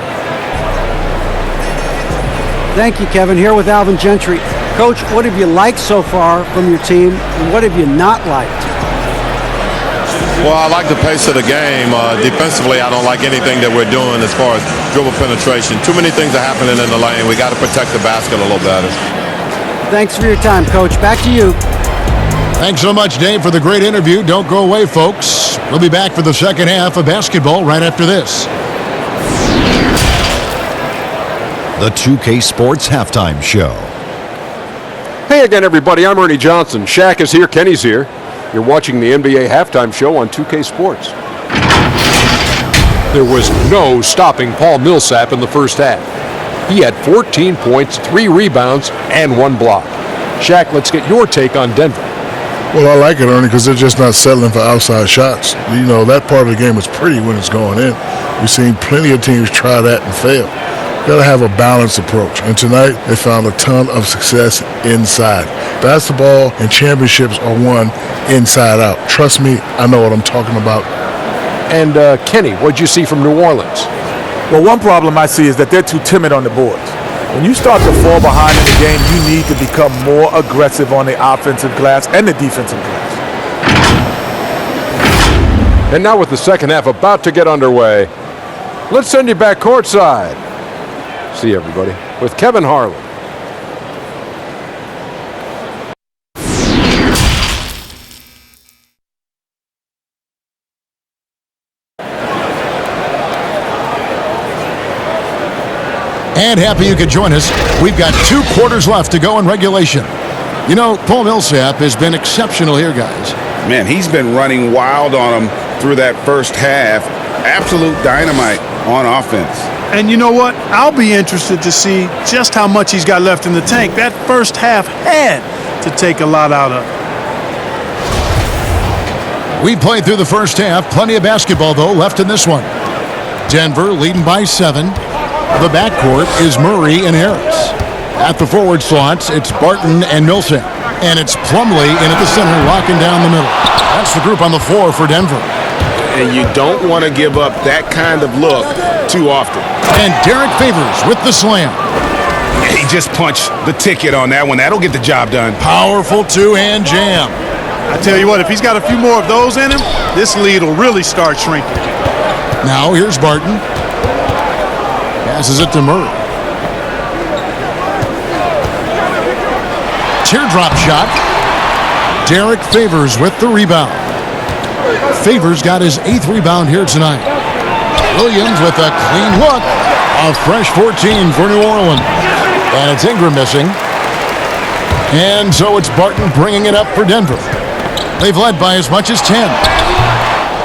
Thank you, Kevin. Here with Alvin Gentry. Coach, what have you liked so far from your team, and what have you not liked? Well, I like the pace of the game. Defensively, I don't like anything that we're doing as far as dribble penetration. Too many things are happening in the lane. We got to protect the basket a little better. Thanks for your time, Coach. Back to you. Thanks so much, Dave, for the great interview. Don't go away, folks. We'll be back for the second half of basketball right after this. The 2K Sports Halftime Show. Hey again, everybody. I'm Ernie Johnson. Shaq is here. Kenny's here. You're watching the NBA Halftime Show on 2K Sports. There was no stopping Paul Millsap in the first half. He had 14 points, 3 rebounds, and 1 block. Shaq, let's get your take on Denver. Well, I like it, Ernie, because they're just not settling for outside shots. You know, that part of the game is pretty when it's going in. We've seen plenty of teams try that and fail. Got to have a balanced approach. And tonight, they found a ton of success inside. Basketball and championships are won inside out. Trust me, I know what I'm talking about. And Kenny, what'd you see from New Orleans? Well, one problem I see is that they're too timid on the boards. When you start to fall behind in the game, you need to become more aggressive on the offensive glass and the defensive glass. And now with the second half about to get underway, let's send you back courtside. See everybody with Kevin Harlan. And happy you could join us. We've got 2 quarters left to go in regulation. You know, Paul Millsap has been exceptional here, guys. Man, he's been running wild on them through that first half. Absolute dynamite on offense. And you know what? I'll be interested to see just how much he's got left in the tank. That first half had to take a lot out of. We played through the first half. Plenty of basketball, though, left in this one. Denver leading by 7. The backcourt is Murray and Harris. At the forward slots, it's Barton and Millsap. And it's Plumlee in at the center, locking down the middle. That's the group on the floor for Denver. And you don't want to give up that kind of look too often. And Derek Favors with the slam. He just punched the ticket on that one. That'll get the job done. Powerful two-hand jam. I tell you what, if he's got a few more of those in him, this lead will really start shrinking. Now here's Barton. Passes it to Murray. Teardrop shot. Derek Favors with the rebound. Favors got his 8th rebound here tonight. Williams with a clean look. A fresh 14 for New Orleans. And it's Ingram missing. And so it's Barton bringing it up for Denver. They've led by as much as 10.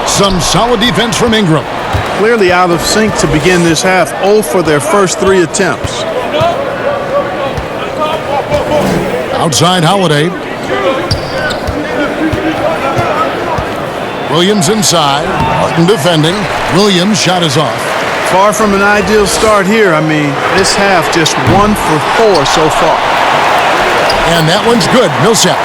Some solid defense from Ingram. Clearly out of sync to begin this half. 0 for their first 3 attempts. Outside Holiday. Williams inside. Barton defending. Williams' shot is off. Far from an ideal start here. I mean, this half just 1 for 4 so far. And that one's good. Millsap.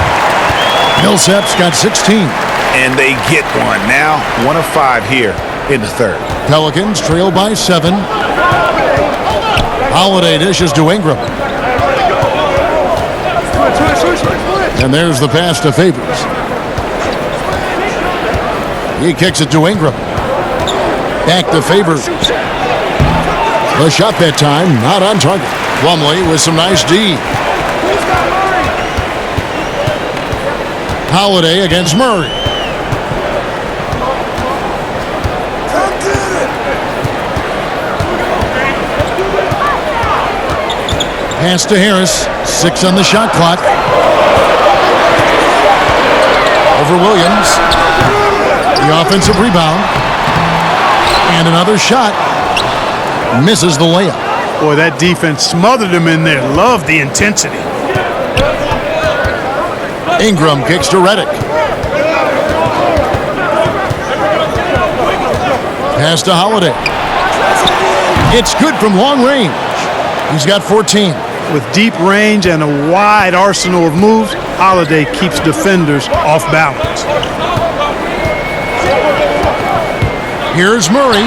Millsap's got 16. And they get one. Now 1 of 5 here in the third. Pelicans trail by 7. Holiday dishes to Ingram. And there's the pass to Favors. He kicks it to Ingram. Back to Favors. The shot that time, not on target. Plumlee with some nice D. Holiday against Murray. Pass to Harris. 6 on the shot clock. Over Williams. The offensive rebound. And another shot. Misses the layup. Boy, that defense smothered him in there. Love the intensity. Ingram kicks to Redick. Pass to Holiday. It's good from long range. He's got 14. With deep range and a wide arsenal of moves, Holiday keeps defenders off balance. Here's Murray.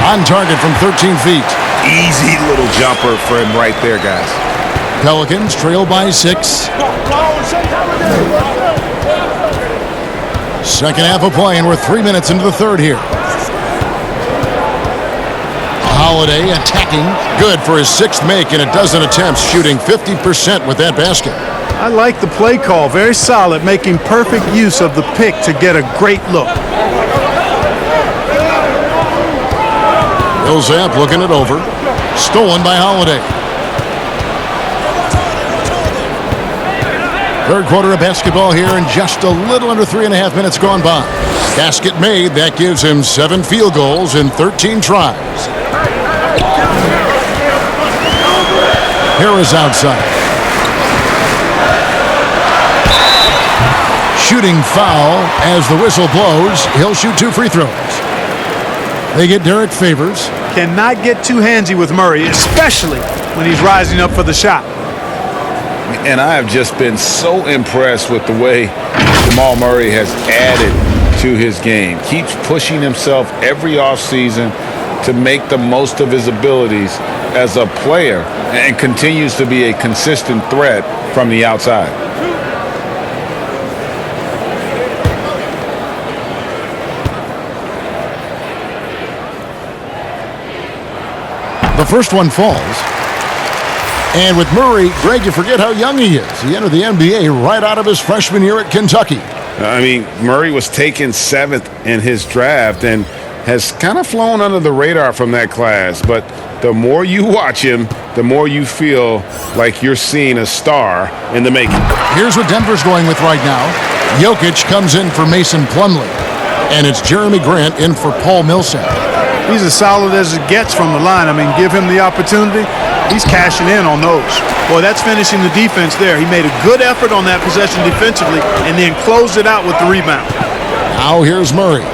On target from 13 feet. Easy little jumper for him right there, guys. Pelicans trail by 6. Second half of play, and we're 3 minutes into the third here. Holiday attacking. Good for his 6th make in a dozen attempts, shooting 50% with that basket. I like the play call. Very solid, making perfect use of the pick to get a great look. Millsap looking it over. Stolen by Holiday. Third quarter of basketball here, and just a little under 3.5 minutes gone by. Basket made. That gives him 7 field goals in 13 tries. Harris outside. shooting foul as the whistle blows. He'll shoot 2 free throws. They get Derek Favors. Cannot get too handsy with Murray, especially when he's rising up for the shot. And I have just been so impressed with the way Jamal Murray has added to his game. Keeps pushing himself every offseason to make the most of his abilities as a player and continues to be a consistent threat from the outside. The first one falls. And with Murray, Greg, you forget how young he is. He entered the NBA right out of his freshman year at Kentucky. I mean, Murray was taken 7th in his draft and has kind of flown under the radar from that class. But the more you watch him, the more you feel like you're seeing a star in the making. Here's what Denver's going with right now. Jokic comes in for Mason Plumlee. And it's Jeremy Grant in for Paul Millsap. He's as solid as it gets from the line. I mean, give him the opportunity. He's cashing in on those. Boy, that's finishing the defense there. He made a good effort on that possession defensively and then closed it out with the rebound. Now here's Murray.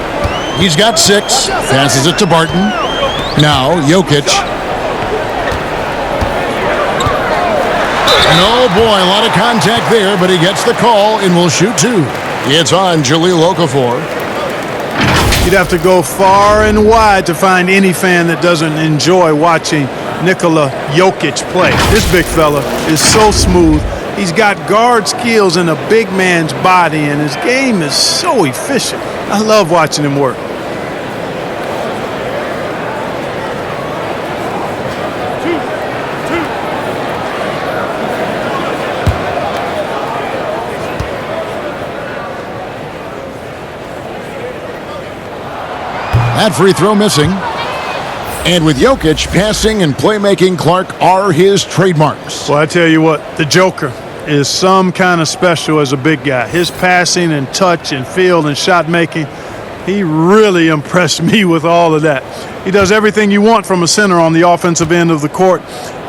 He's got 6. Passes it to Barton. Now Jokic. And oh boy, a lot of contact there, but he gets the call and will shoot 2. It's on Jahlil Okafor. You'd have to go far and wide to find any fan that doesn't enjoy watching Nikola Jokic play. This big fella is so smooth. He's got guard skills in a big man's body, and his game is so efficient. I love watching him work. That free throw missing. And with Jokic, passing and playmaking, Clark, are his trademarks. Well, I tell you what, the Joker is some kind of special as a big guy. His passing and touch and field and shot making, he really impressed me with all of that. He does everything you want from a center on the offensive end of the court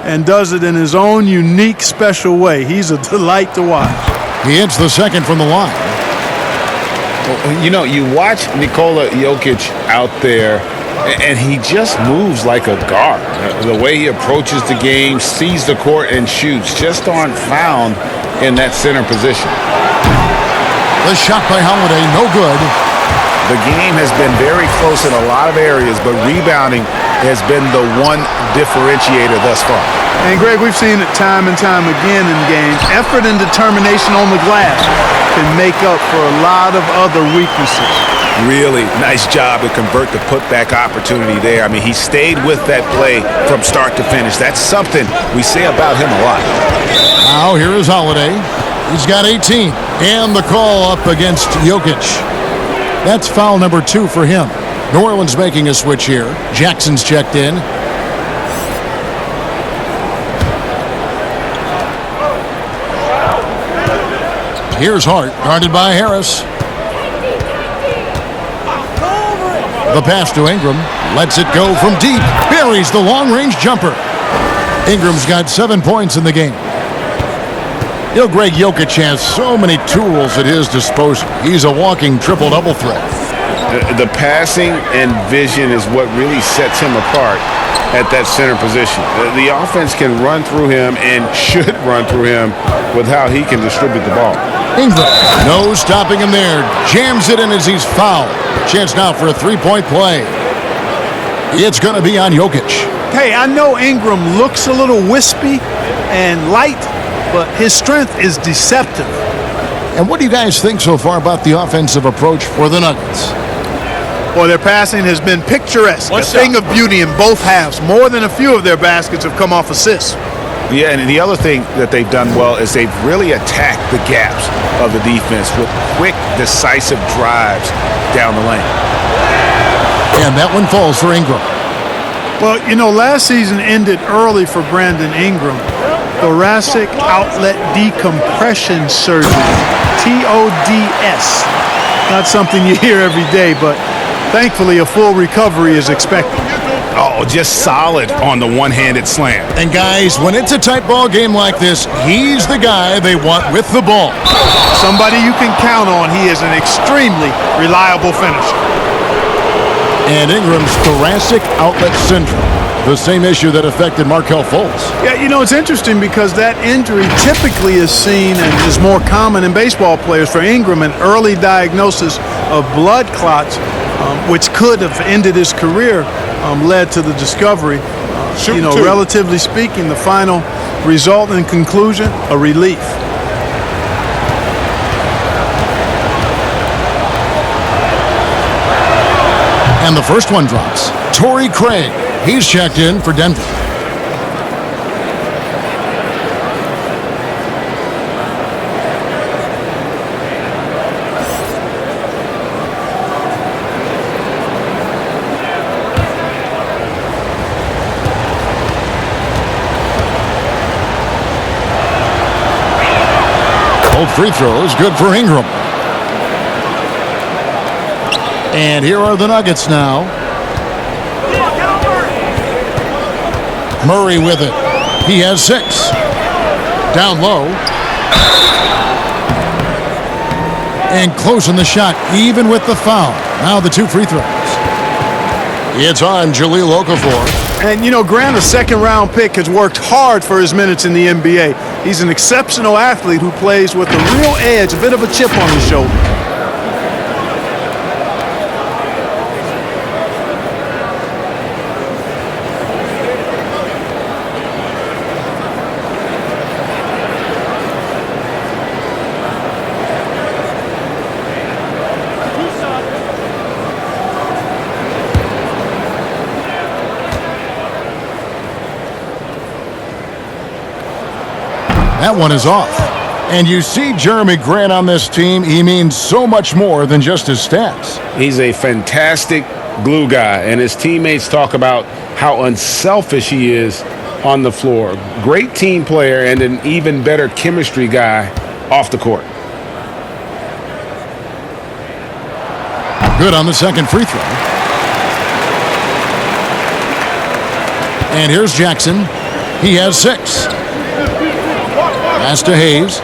and does it in his own unique, special way. He's a delight to watch. He hits the second from the line. You know, you watch Nikola Jokic out there, and he just moves like a guard. The way he approaches the game, sees the court, and shoots just aren't found in that center position. The shot by Holiday, no good. The game has been very close in a lot of areas, but rebounding has been the one differentiator thus far. And, Greg, we've seen it time and time again in games. Effort and determination on the glass can make up for a lot of other weaknesses. Really nice job to convert the putback opportunity there. I mean, he stayed with that play from start to finish. That's something we say about him a lot. Now here is Holiday. He's got 18. And the call up against Jokic. That's foul number 2 for him. New Orleans making a switch here. Jackson's checked in. Here's Hart, guarded by Harris. The pass to Ingram. Lets it go from deep. Buries the long-range jumper. Ingram's got 7 points in the game. You know, Greg, Jokic has so many tools at his disposal. He's a walking triple-double threat. The passing and vision is what really sets him apart at that center position. The offense can run through him and should run through him with how he can distribute the ball. Ingram, no stopping him there. Jams it in as he's fouled. Chance now for a three-point play. It's going to be on Jokic. Hey, I know Ingram looks a little wispy and light, but his strength is deceptive. And what do you guys think so far about the offensive approach for the Nuggets? Well, their passing has been picturesque, a thing of beauty in both halves. More than a few of their baskets have come off assists. Yeah, and the other thing that they've done well is they've really attacked the gaps of the defense with quick, decisive drives down the lane. And that one falls for Ingram. Well, you know, last season ended early for Brandon Ingram. Thoracic outlet decompression surgery, TODS. Not something you hear every day, but thankfully a full recovery is expected. Oh, Oh, just solid on the one-handed slam. And guys, when it's a tight ball game like this, he's the guy they want with the ball. Somebody you can count on. He is an extremely reliable finisher. And Ingram's thoracic outlet syndrome, the same issue that affected Markelle Fultz. Yeah, you know, it's interesting because that injury typically is seen and is more common in baseball players. For Ingram, an early diagnosis of blood clots, which could have ended his career, led to the discovery. Relatively speaking, the final result and conclusion, a relief. And the first one drops. Torrey Craig. He's checked in for Denver. Both free throws good for Ingram. And here are the Nuggets now. Murray with it. He has 6. Down low. And closing the shot, even with the foul. Now the 2 free throws. It's on Jahlil Okafor. And, Grant, a second-round pick, has worked hard for his minutes in the NBA. He's an exceptional athlete who plays with a real edge, a bit of a chip on his shoulder. That one is off. And you see Jeremy Grant on this team, he means so much more than just his stats. He's a fantastic glue guy, and his teammates talk about how unselfish he is on the floor. Great team player and an even better chemistry guy off the court. Good on the second free throw. And here's Jackson. He has 6. Pass to Hayes.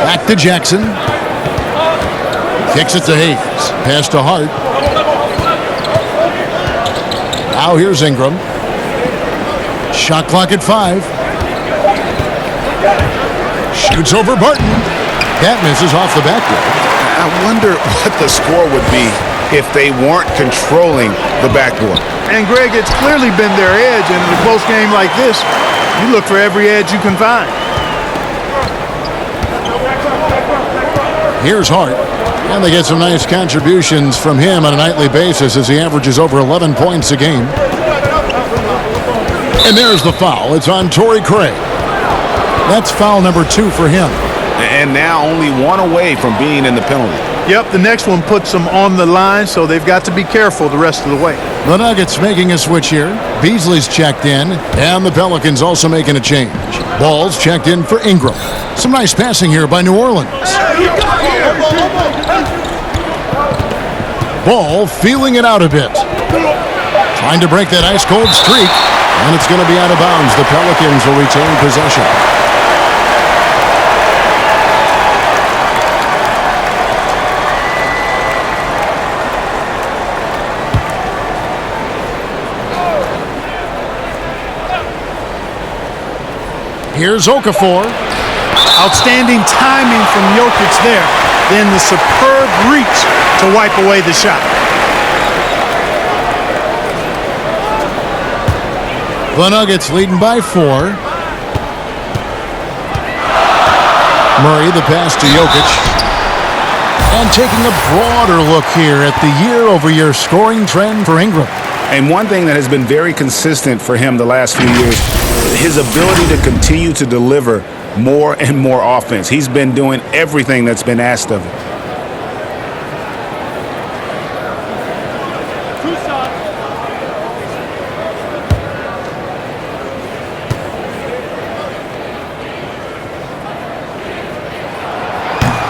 Back to Jackson. Kicks it to Hayes. Pass to Hart. Now here's Ingram. Shot clock at 5. Shoots over Barton. That misses off the backboard. I wonder what the score would be if they weren't controlling the backboard. And, Greg, it's clearly been their edge, and in a close game like this, you look for every edge you can find. Here's Hart. And they get some nice contributions from him on a nightly basis as he averages over 11 points a game. And there's the foul. It's on Torrey Craig. That's foul number 2 for him. And now only 1 away from being in the penalty. Yep, the next one puts them on the line, so they've got to be careful the rest of the way. The Nuggets making a switch here. Beasley's checked in, and the Pelicans also making a change. Ball's checked in for Ingram. Some nice passing here by New Orleans. Ball feeling it out a bit. Trying to break that ice-cold streak, and it's going to be out of bounds. The Pelicans will retain possession. Here's Okafor. Outstanding timing from Jokic there. Then the superb reach to wipe away the shot. The Nuggets leading by 4. Murray, the pass to Jokic. And taking a broader look here at the year-over-year scoring trend for Ingram. And one thing that has been very consistent for him the last few years, his ability to continue to deliver more and more offense. He's been doing everything that's been asked of him.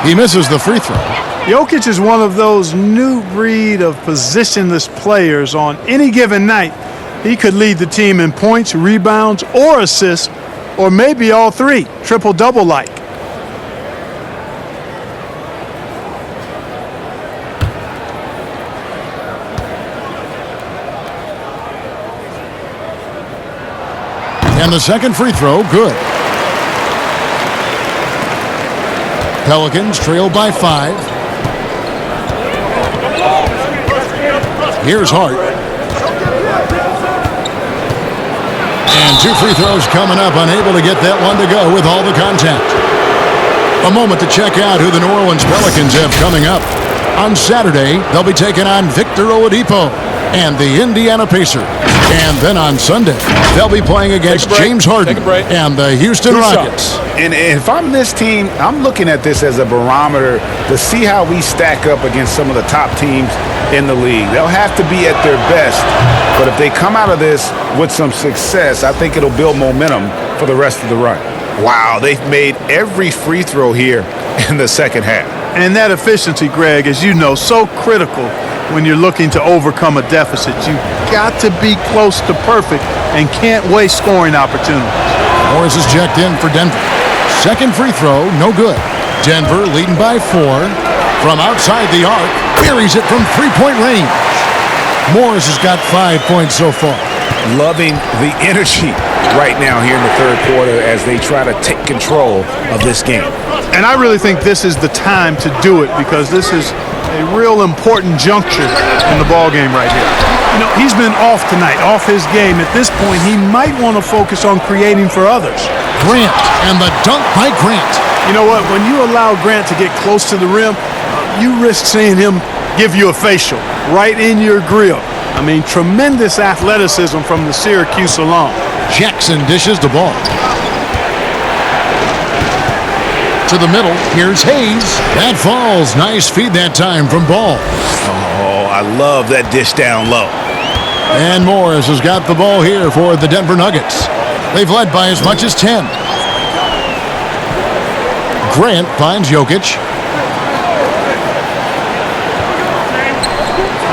He misses the free throw. Jokic is one of those new breed of positionless players. On any given night, he could lead the team in points, rebounds, or assists, or maybe all three, triple-double like. And the second free throw, good. Pelicans trail by 5. Here's Hart. And 2 free throws coming up, unable to get that one to go with all the contact. A moment to check out who the New Orleans Pelicans have coming up. On Saturday, they'll be taking on Victor Oladipo and the Indiana Pacers. And then on Sunday, they'll be playing against James Harden and the Houston Rockets. And if I'm this team, I'm looking at this as a barometer to see how we stack up against some of the top teams in the league. They'll have to be at their best, but if they come out of this with some success, I think it'll build momentum for the rest of the run. Wow, they've made every free throw here in the second half. And that efficiency, Greg, as you know, so critical when you're looking to overcome a deficit. You've got to be close to perfect and can't waste scoring opportunities. Morris is checked in for Denver. Second free throw, no good. Denver leading by 4. From outside the arc, buries it from three-point range. Morris has got 5 points so far. Loving the energy right now here in the third quarter as they try to take control of this game. And I really think this is the time to do it because this is a real important juncture in the ball game right here. You know, he's been off tonight, off his game. At this point, he might want to focus on creating for others. Grant, and the dunk by Grant. You know what? When you allow Grant to get close to the rim, you risk seeing him give you a facial right in your grill. I mean, tremendous athleticism from the Syracuse alum. Jackson dishes the ball. To the middle, here's Hayes. That falls. Nice feed that time from Ball. Oh, I love that dish down low. And Morris has got the ball here for the Denver Nuggets. They've led by as much as 10. Grant finds Jokic.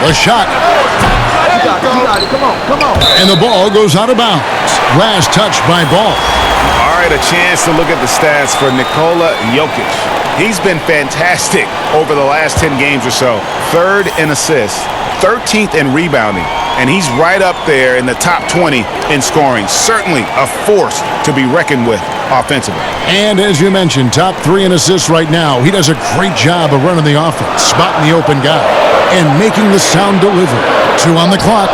The shot. You got it. Come on. And the ball goes out of bounds. Last touch by Ball. All right, a chance to look at the stats for Nikola Jokic. He's been fantastic over the last 10 games or so. 3rd in assists, 13th in rebounding, and he's right up there in the top 20 in scoring. Certainly a force to be reckoned with offensively. And as you mentioned, top 3 in assists right now. He does a great job of running the offense, spotting the open guy, and making the sound delivery. 2 on the clock.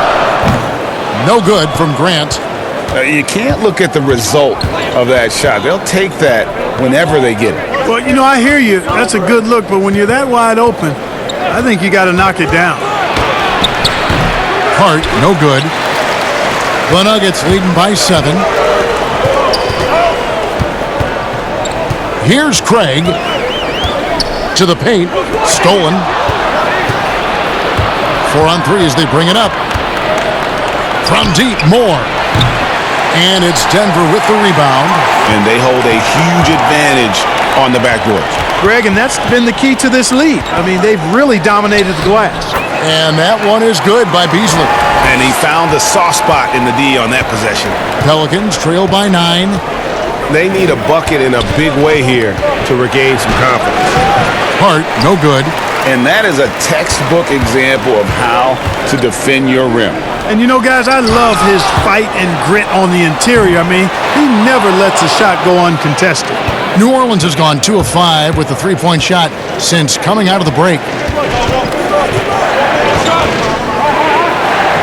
No good from Grant. You can't look at the result of that shot. They'll take that whenever they get it. Well, you know, I hear you. That's a good look, but when you're that wide open, I think you got to knock it down. Hart, no good. The Nuggets leading by 7. Here's Craig. To the paint. Stolen. 4 on 3 as they bring it up. From deep, Moore. And it's Denver with the rebound. And they hold a huge advantage on the backboards. Greg, and that's been the key to this lead. I mean, they've really dominated the glass. And that one is good by Beasley. And he found the soft spot in the D on that possession. Pelicans trail by 9. They need a bucket in a big way here to regain some confidence. Hart, no good. And that is a textbook example of how to defend your rim. And you know, guys, I love his fight and grit on the interior. I mean, he never lets a shot go uncontested. New Orleans has gone 2 of 5 with the three-point shot since coming out of the break.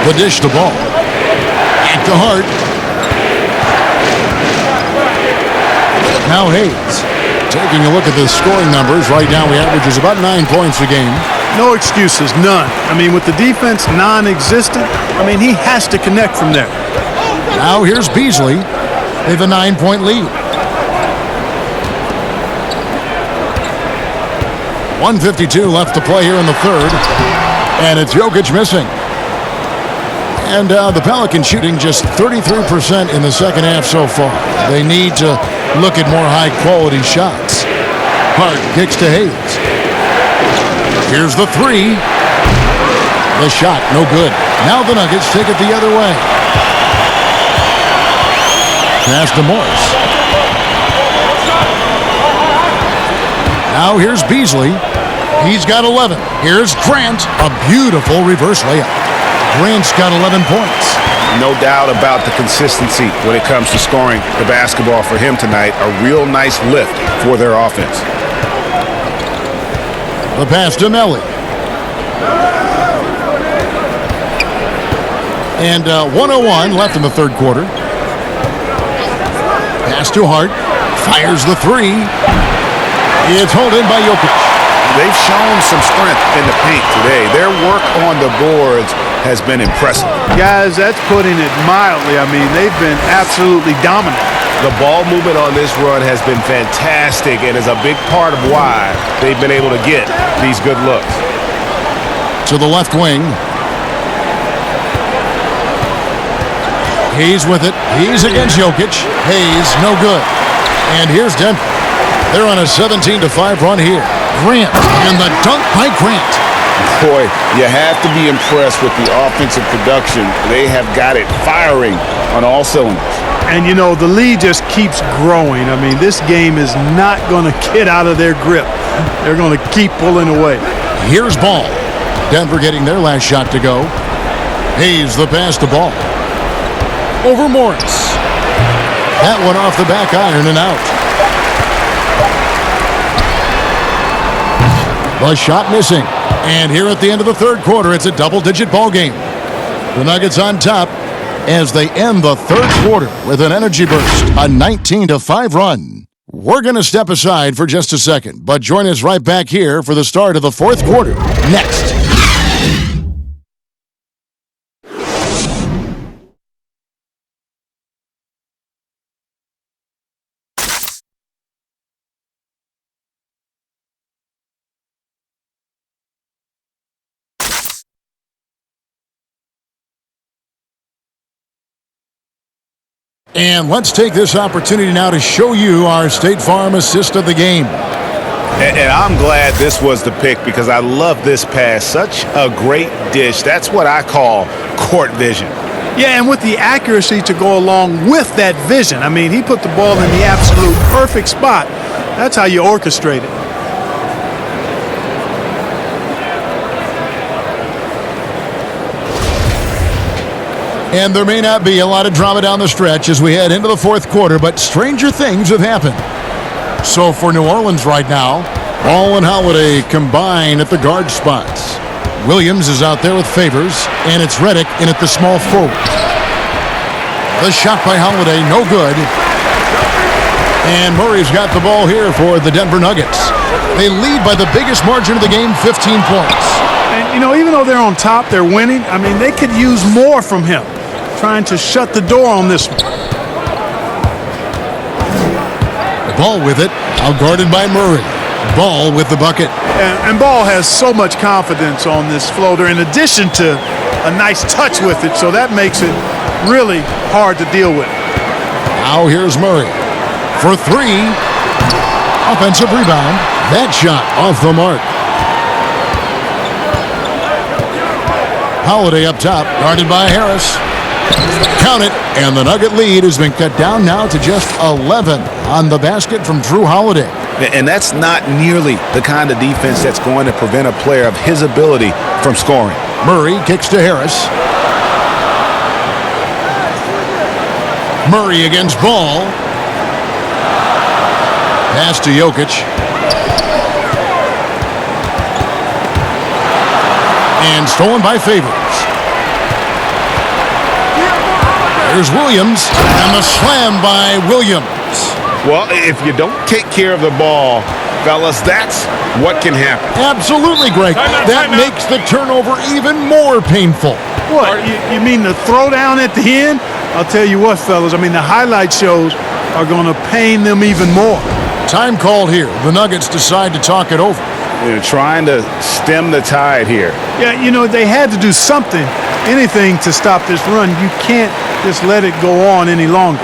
The dish to Ball. Back to Hart. Now Hayes. Taking a look at the scoring numbers, right now he averages about 9 points a game. No excuses, none. I mean, with the defense non-existent, I mean, he has to connect from there. Now here's Beasley. They have a 9-point lead. 1:52 left to play here in the third. And it's Jokic missing. And the Pelicans shooting just 33% in the second half so far. They need to look at more high-quality shots. Hart kicks to Hayes. Here's the three. The shot, no good. Now the Nuggets take it the other way. Pass to Morris. Now here's Beasley. He's got 11. Here's Grant. A beautiful reverse layup. Grant's got 11 points. No doubt about the consistency when it comes to scoring the basketball for him tonight. A real nice lift for their offense. The pass to Melly. And 1:01 left in the third quarter. Pass to Hart. Fires the three. It's hauled in by Jokic. They've shown some strength in the paint today. Their work on the boards has been impressive. Guys, that's putting it mildly. I mean, they've been absolutely dominant. The ball movement on this run has been fantastic and is a big part of why they've been able to get these good looks. To the left wing. Hayes with it. He's against Jokic. Hayes, no good. And here's Denver. They're on a 17-5 run here. Grant, and the dunk by Grant. Boy, you have to be impressed with the offensive production. They have got it firing on all cylinders. And, you know, the lead just keeps growing. I mean, this game is not going to get out of their grip. They're going to keep pulling away. Here's Ball. Denver getting their last shot to go. Hayes, the pass to Ball. Over Morris. That one off the back iron and out. The shot missing. And here at the end of the third quarter, it's a double-digit ball game. The Nuggets on top as they end the third quarter with an energy burst, a 19-5 run. We're going to step aside for just a second, but join us right back here for the start of the fourth quarter next. And let's take this opportunity now to show you our State Farm assist of the game. And I'm glad this was the pick because I love this pass. Such a great dish. That's what I call court vision. Yeah, and with the accuracy to go along with that vision. I mean, he put the ball in the absolute perfect spot. That's how you orchestrate it. And there may not be a lot of drama down the stretch as we head into the fourth quarter, but stranger things have happened. So for New Orleans right now, Ball and Holiday combine at the guard spots. Williams is out there with Favors, and it's Redick in at the small forward. The shot by Holiday, no good. And Murray's got the ball here for the Denver Nuggets. They lead by the biggest margin of the game, 15 points. And, you know, even though they're on top, they're winning. I mean, they could use more from him. Trying to shut the door on this one. Ball with it, outguarded by Murray. Ball with the bucket. And Ball has so much confidence on this floater in addition to a nice touch with it, so that makes it really hard to deal with. Now here's Murray for three. Offensive rebound. That shot off the mark. Holiday up top, guarded by Harris. Count it, and the Nugget lead has been cut down now to just 11 on the basket from Drew Holiday. And that's not nearly the kind of defense that's going to prevent a player of his ability from scoring. Murray kicks to Harris. Murray against Ball. Pass to Jokic. And stolen by Favors. There's Williams, and the slam by Williams. Well, if you don't take care of the ball, fellas, that's what can happen. Absolutely, Greg. That makes the turnover even more painful. What, you mean the throwdown at the end? I'll tell you what, fellas, I mean, the highlight shows are going to pain them even more. Time called here. The Nuggets decide to talk it over. They're trying to stem the tide here. Yeah, you know, they had to do something, anything to stop this run. You can't just let it go on any longer.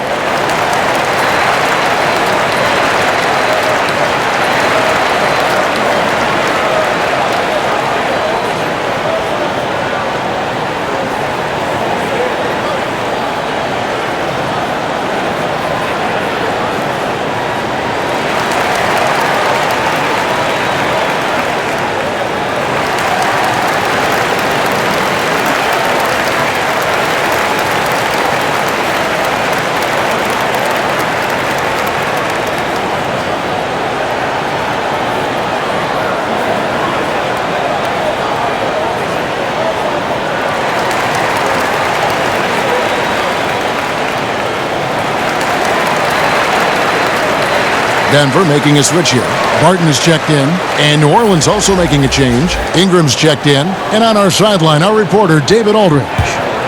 Denver making a switch here. Barton is checked in, and New Orleans also making a change. Ingram's checked in, and on our sideline, our reporter, David Aldridge.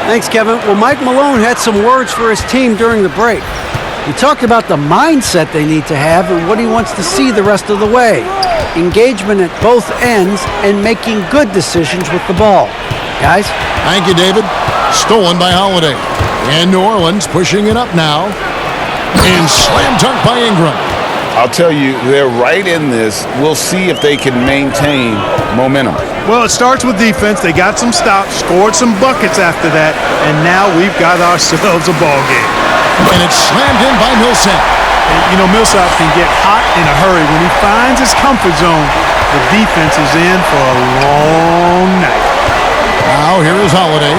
Thanks, Kevin. Well, Mike Malone had some words for his team during the break. He talked about the mindset they need to have and what he wants to see the rest of the way. Engagement at both ends and making good decisions with the ball. Guys? Thank you, David. Stolen by Holiday. And New Orleans pushing it up now. And slam dunk by Ingram. I'll tell you, they're right in this. We'll see if they can maintain momentum. Well, it starts with defense. They got some stops, scored some buckets after that, and now we've got ourselves a ball game. And it's slammed in by Millsap. And, you know, Millsap can get hot in a hurry. When he finds his comfort zone, the defense is in for a long night. Now here is Holiday.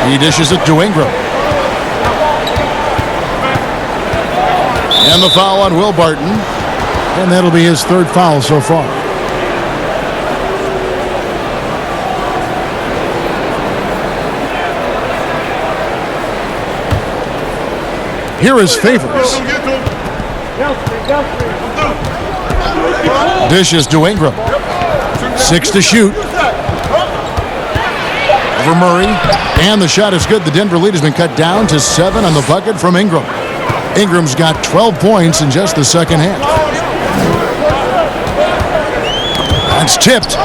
He dishes it to Ingram. And the foul on Will Barton. And that'll be his third foul so far. Here is Favors. Dishes to Ingram. 6 to shoot. Over Murray. And the shot is good. The Denver lead has been cut down to 7 on the bucket from Ingram. Ingram's got 12 points in just the second half. That's tipped.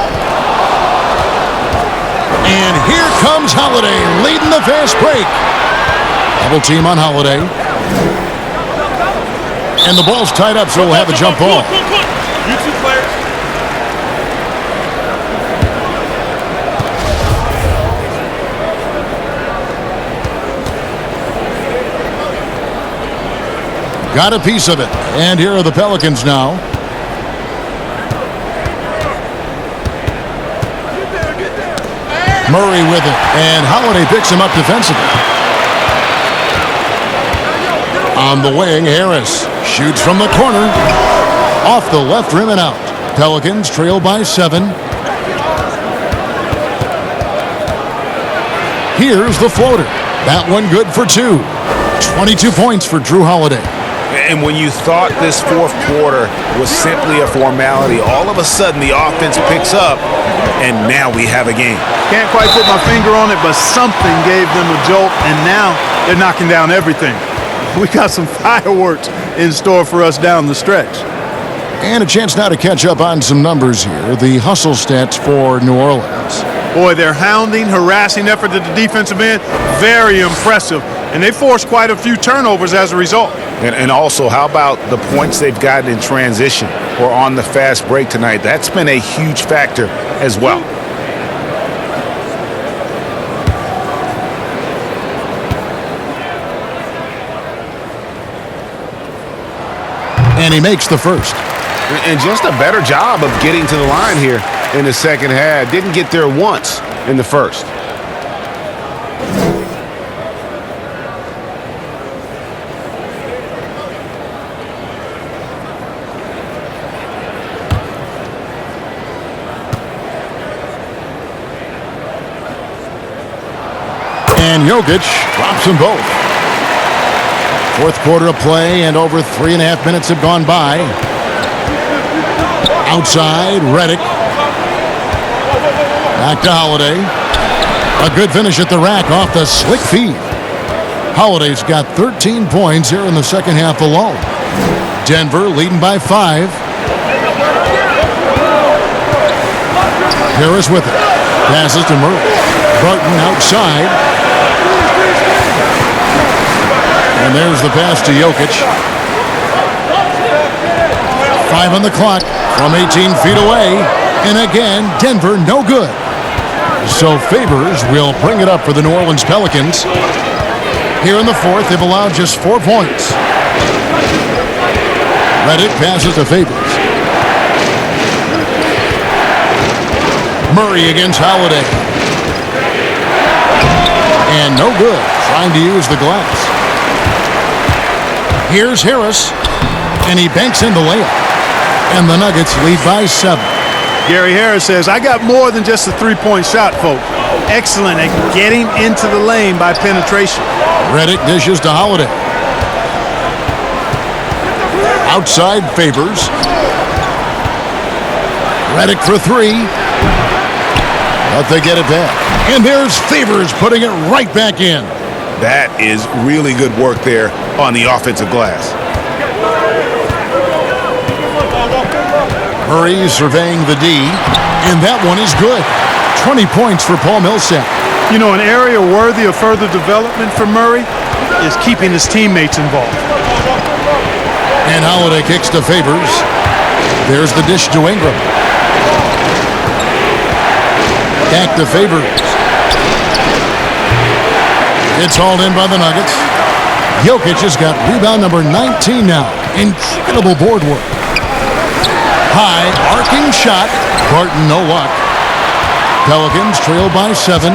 And here comes Holiday leading the fast break. Double team on Holiday. And the ball's tied up, so we'll have a jump ball. You two players. Got a piece of it. And here are the Pelicans now. Murray with it. And Holiday picks him up defensively. On the wing, Harris shoots from the corner. Off the left rim and out. Pelicans trail by 7. Here's the floater. That one good for 2. 22 points for Drew Holiday. And when you thought this fourth quarter was simply a formality, all of a sudden the offense picks up, and now we have a game. Can't quite put my finger on it, but something gave them a jolt, and now they're knocking down everything. We got some fireworks in store for us down the stretch. And a chance now to catch up on some numbers here. The hustle stats for New Orleans. Boy, their hounding, harassing effort at the defensive end, very impressive. And they forced quite a few turnovers as a result. And also, how about the points they've gotten in transition or on the fast break tonight? That's been a huge factor as well. And he makes the first. And just a better job of getting to the line here in the second half. Didn't get there once in the first. And Jokic drops them both. Fourth quarter of play, and over 3.5 minutes have gone by. Outside, Redick. Back to Holiday. A good finish at the rack off the slick feed. Holiday's got 13 points here in the second half alone. Denver leading by 5. Harris with it. Passes to Murray. Barton outside. And there's the pass to Jokic. 5 on the clock from 18 feet away. And again, Denver no good. So Favors will bring it up for the New Orleans Pelicans. Here in the fourth, they've allowed just 4 points. Redick passes to Favors. Murray against Holiday. And no good. Trying to use the glass. Here's Harris, and he banks in the layup. And the Nuggets lead by 7. Gary Harris says, I got more than just a three-point shot, folks. Excellent at getting into the lane by penetration. Redick dishes to Holiday. Outside Favors. Redick for three. But they get it back. And there's Favors putting it right back in. That is really good work there on the offensive glass. Murray surveying the D. And that one is good. 20 points for Paul Millsap. You know, an area worthy of further development for Murray is keeping his teammates involved. And Holiday kicks to Favors. There's the dish to Ingram. Back to Favors. It's hauled in by the Nuggets. Jokic has got rebound number 19 now. Incredible board work. High arcing shot. Barton, no luck. Pelicans trail by 7.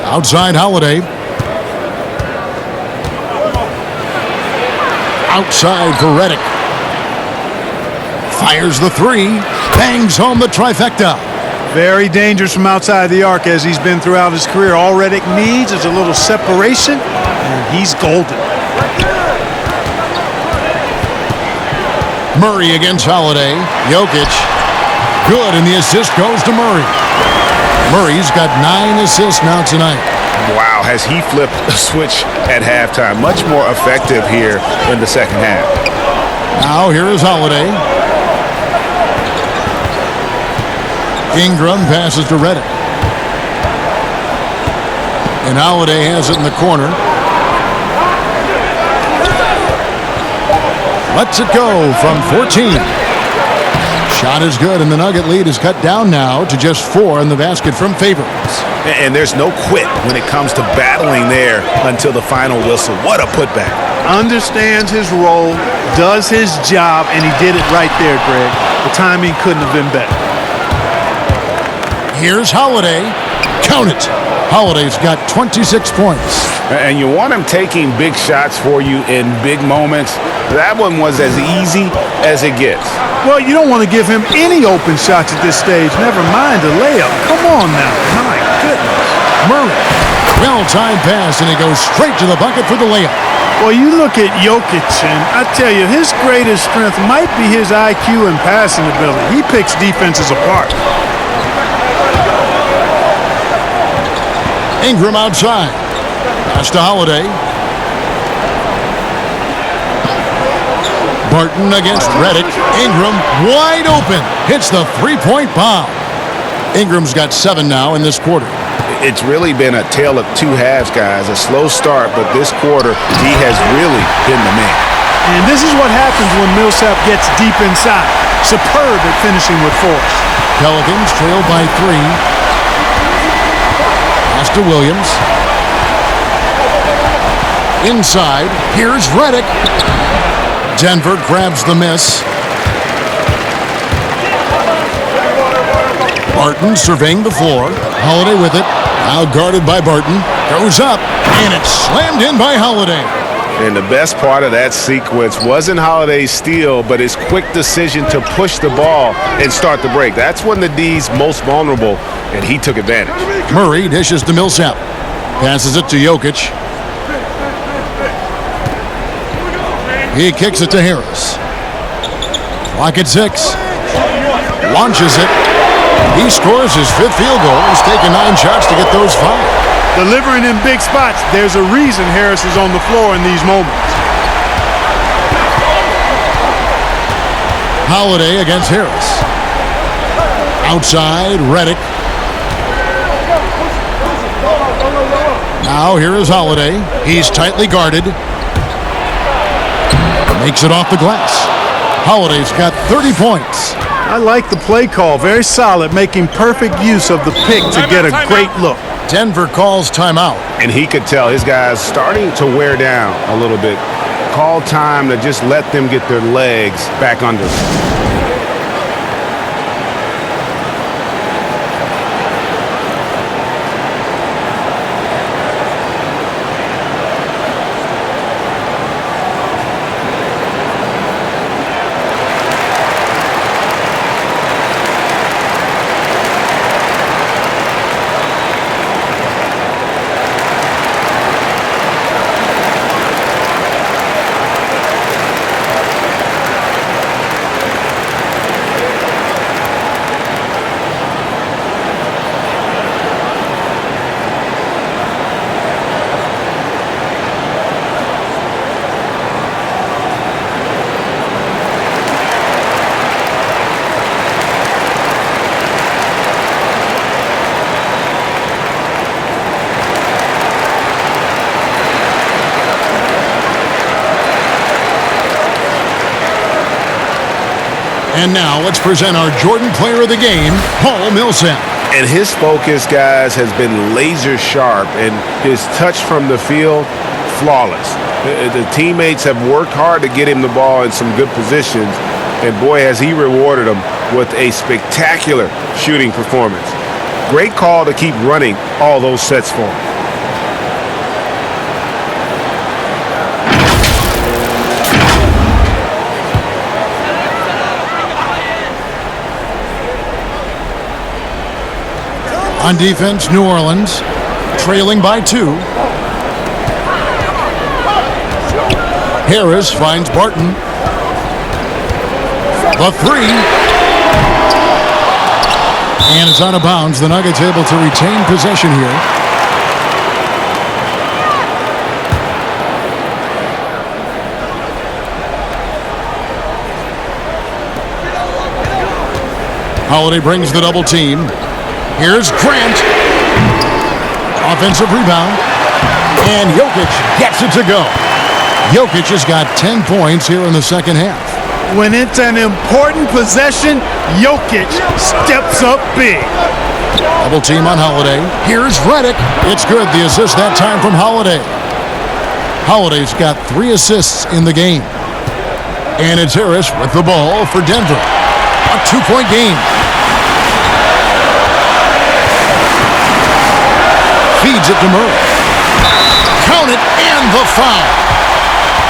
Outside Holiday. Outside for Redick. Fires the three. Bangs home the trifecta. Very dangerous from outside the arc as he's been throughout his career. All Redick needs is a little separation, and he's golden. Murray against Holiday. Jokic. Good, and the assist goes to Murray. Murray's got 9 assists now tonight. Wow, has he flipped a switch at halftime. Much more effective here in the second half. Now here is Holiday. Ingram passes to Redick. And Holiday has it in the corner. Lets it go from 14. Shot is good, and the Nugget lead is cut down now to just 4 in the basket from Favors. And there's no quit when it comes to battling there until the final whistle. What a putback. Understands his role, does his job, and he did it right there, Greg. The timing couldn't have been better. Here's Holiday. Count it. Holiday's got 26 points. And you want him taking big shots for you in big moments. That one was as easy as it gets. Well, you don't want to give him any open shots at this stage. Never mind a layup. Come on now. My goodness. Murray. Well-timed pass, and he goes straight to the bucket for the layup. Well, you look at Jokic, and I tell you, his greatest strength might be his IQ and passing ability. He picks defenses apart. Ingram outside. Pass to Holiday. Barton against Redick. Ingram wide open. Hits the three-point bomb. Ingram's got 7 now in this quarter. It's really been a tale of two halves, guys. A slow start, but this quarter, he has really been the man. And this is what happens when Millsap gets deep inside. Superb at finishing with force. Pelicans trail by 3. Pass to Williams. Inside, here's Redick. Denver grabs the miss. Barton surveying the floor. Holiday with it. Now guarded by Barton. Goes up, and it's slammed in by Holiday. And the best part of that sequence wasn't Holiday's steal, but his quick decision to push the ball and start the break. That's when the D's most vulnerable, and he took advantage. Murray dishes to Millsap. Passes it to Jokic. He kicks it to Harris. Clock at 6. Launches it. He scores his 5th field goal. He's taken 9 shots to get those 5. Delivering in big spots. There's a reason Harris is on the floor in these moments. Holiday against Harris. Outside, Redick. Now here is Holiday. He's tightly guarded. Makes it off the glass. Holiday's got 30 points. I like the play call. Very solid, making perfect use of the pick to get a great look. Denver calls timeout. And he could tell his guys starting to wear down a little bit. Call time to just let them get their legs back under them. And now let's present our Jordan Player of the Game, Paul Millsap. And his focus, guys, has been laser sharp, and his touch from the field, flawless. The teammates have worked hard to get him the ball in some good positions, and boy, has he rewarded them with a spectacular shooting performance. Great call to keep running all those sets for him. On defense, New Orleans trailing by 2. Harris finds Barton. The 3. And it's out of bounds. The Nuggets able to retain possession here. Holiday brings the double team. Here's Grant. Offensive rebound. And Jokic gets it to go. Jokic has got 10 points here in the second half. When it's an important possession, Jokic steps up big. Double team on Holiday. Here's Redick. It's good. The assist that time from Holiday. Holiday's got 3 assists in the game. And it's Harris with the ball for Denver. A 2-point game. Feeds it to Murray. Count it, and the foul.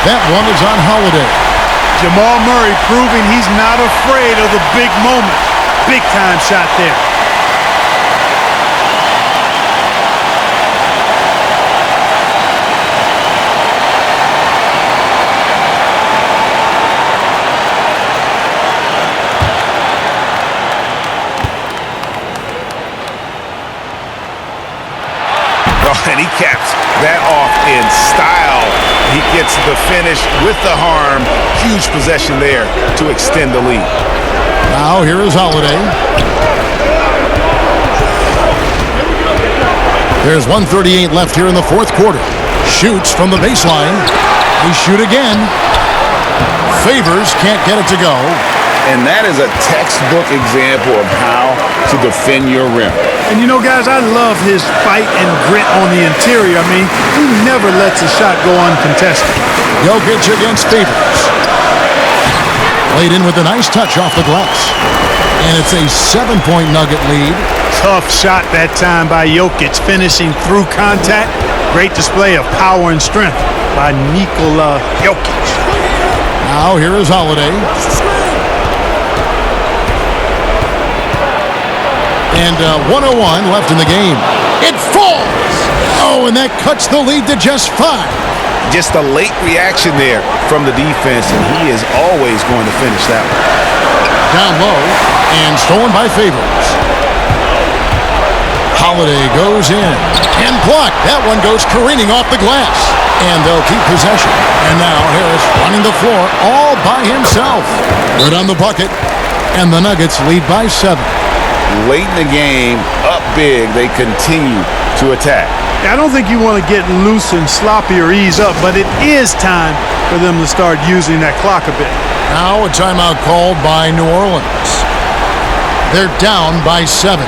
That one is on Holiday. Jamal Murray proving he's not afraid of the big moment. Big time shot there. And he caps that off in style. He gets the finish with the harm. Huge possession there to extend the lead. Now here is Holiday. There's 1:38 left here in the fourth quarter. Shoots from the baseline. They shoot again. Favors can't get it to go. And that is a textbook example of how to defend your rim. And you know, guys, I love his fight and grit on the interior. I mean, he never lets a shot go uncontested. Jokic against Favors. Laid in with a nice touch off the glass. And it's a 7-point Nugget lead. Tough shot that time by Jokic, finishing through contact. Great display of power and strength by Nikola Jokic. Now here is Holiday. And 1:01 left in the game. It falls! Oh, and that cuts the lead to just 5. Just a late reaction there from the defense, and he is always going to finish that one. Down low, and stolen by Favors. Holiday goes in, and blocked. That one goes careening off the glass. And they'll keep possession. And now Harris running the floor all by himself. Good on the bucket, and the Nuggets lead by 7. Late in the game, up big, they continue to attack. I don't think you want to get loose and sloppy or ease up, but it is time for them to start using that clock a bit. Now a timeout called by New Orleans. They're down by 7.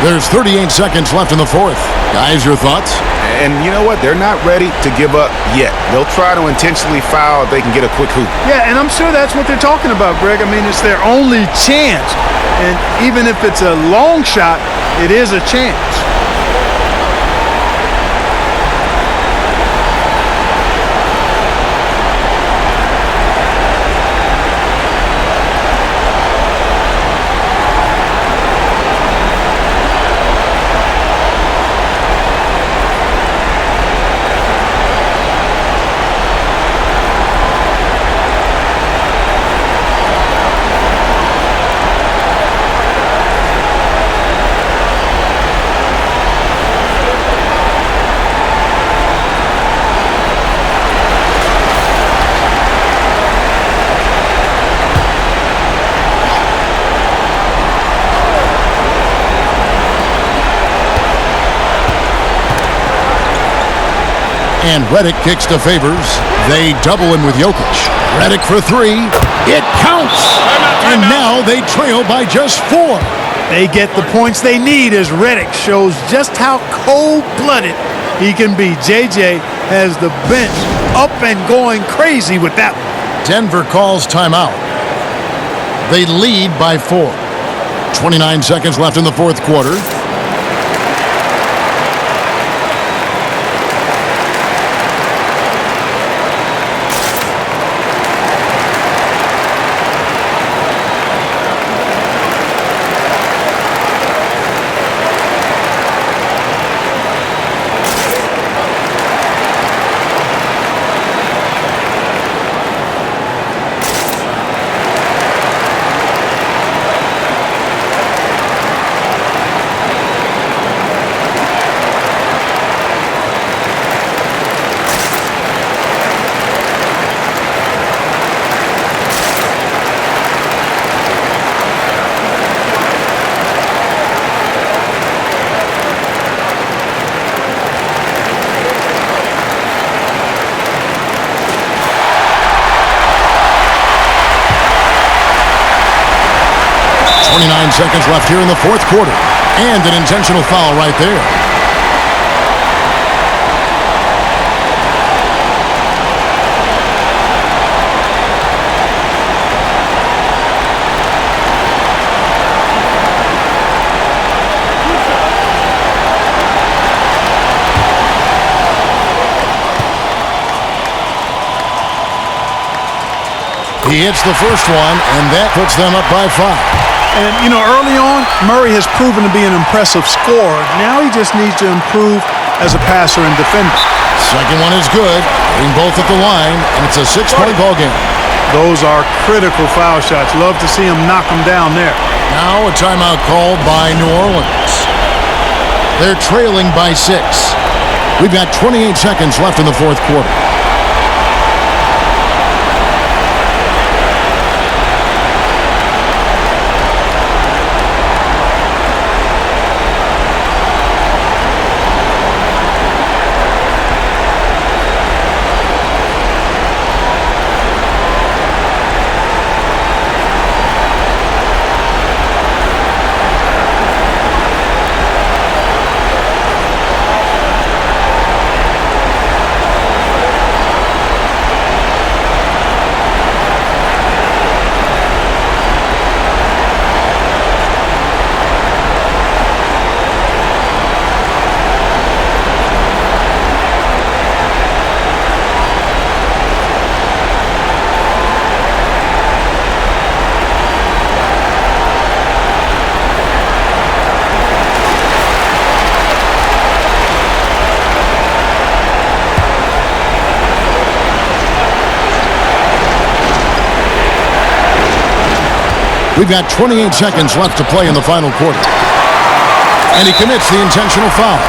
There's 38 seconds left in the fourth. Guys, your thoughts? And you know what? They're not ready to give up yet. They'll try to intentionally foul if they can get a quick hoop. Yeah, and I'm sure that's what they're talking about, Greg. I mean, it's their only chance. And even if it's a long shot, it is a chance. And Redick kicks to Favors. They double him with Jokic. Redick for 3. It counts! And now they trail by just 4. They get the points they need as Redick shows just how cold-blooded he can be. JJ has the bench up and going crazy with that one. Denver calls timeout. They lead by 4. 29 seconds left in the fourth quarter. Seconds left here in the fourth quarter. And an intentional foul right there. He hits the first one, and that puts them up by 5. And, you know, early on, Murray has proven to be an impressive scorer. Now he just needs to improve as a passer and defender. Second one is good. Getting both at the line, and it's a 6-point ball game. Those are critical foul shots. Love to see him knock them down there. Now a timeout called by New Orleans. They're trailing by 6. We've got 28 seconds left in the fourth quarter. We've got 28 seconds left to play in the final quarter. And he commits the intentional foul.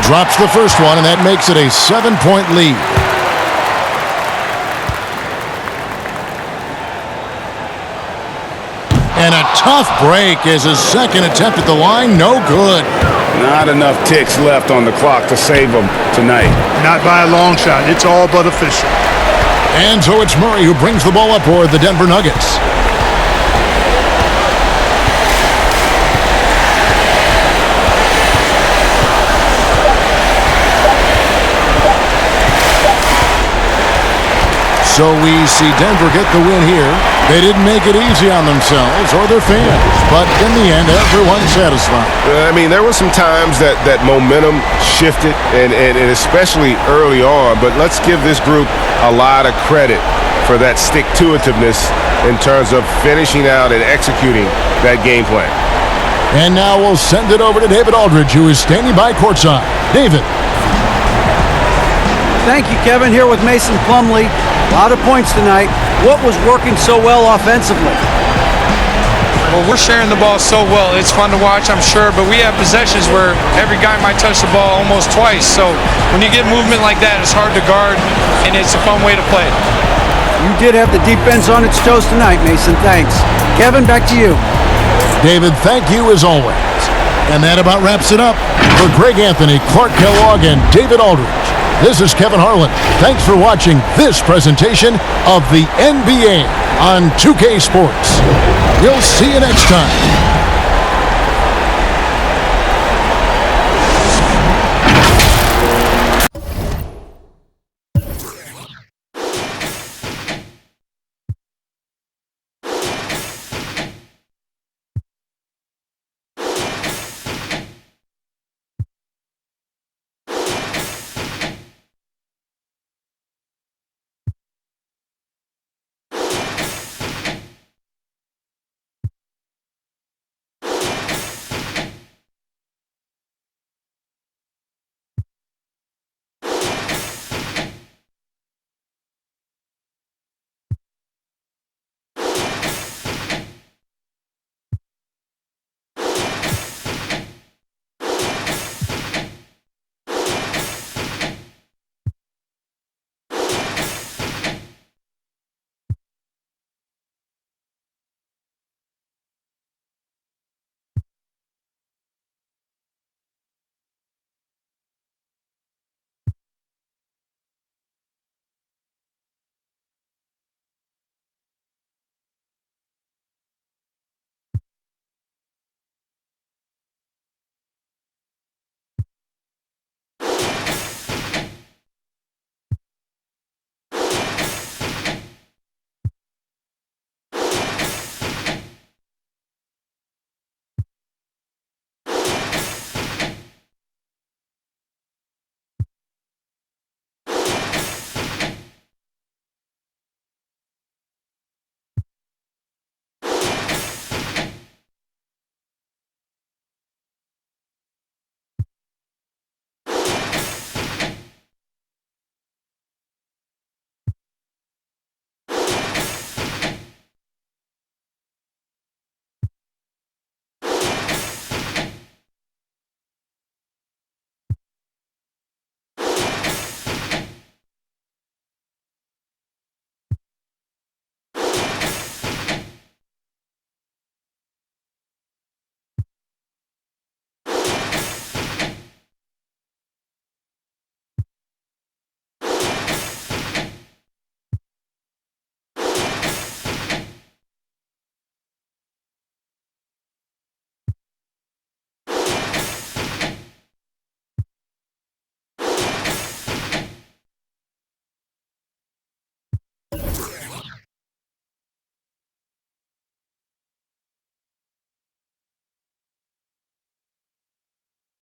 Drops the first one, and that makes it a 7-point lead. And a tough break is his second attempt at the line. No good. Not enough ticks left on the clock to save him tonight. Not by a long shot. It's all but official. And so it's Murray who brings the ball up for the Denver Nuggets. So we see Denver get the win here. They didn't make it easy on themselves or their fans, but in the end, everyone's satisfied. I mean, there were some times that momentum shifted, and especially early on, but let's give this group a lot of credit for that stick-to-itiveness in terms of finishing out and executing that game plan. And now we'll send it over to David Aldridge, who is standing by courtside. David. Thank you, Kevin. Here with Mason Plumlee. A lot of points tonight. What was working so well offensively? Well, we're sharing the ball so well. It's fun to watch, I'm sure, but we have possessions where every guy might touch the ball almost twice. So when you get movement like that, it's hard to guard, and it's a fun way to play. You did have the defense on its toes tonight, Mason. Thanks. Kevin, back to you. David, thank you as always. And that about wraps it up. For Greg Anthony, Clark Kellogg, and David Aldridge, this is Kevin Harlan. Thanks for watching this presentation of the NBA on 2K Sports. We'll see you next time.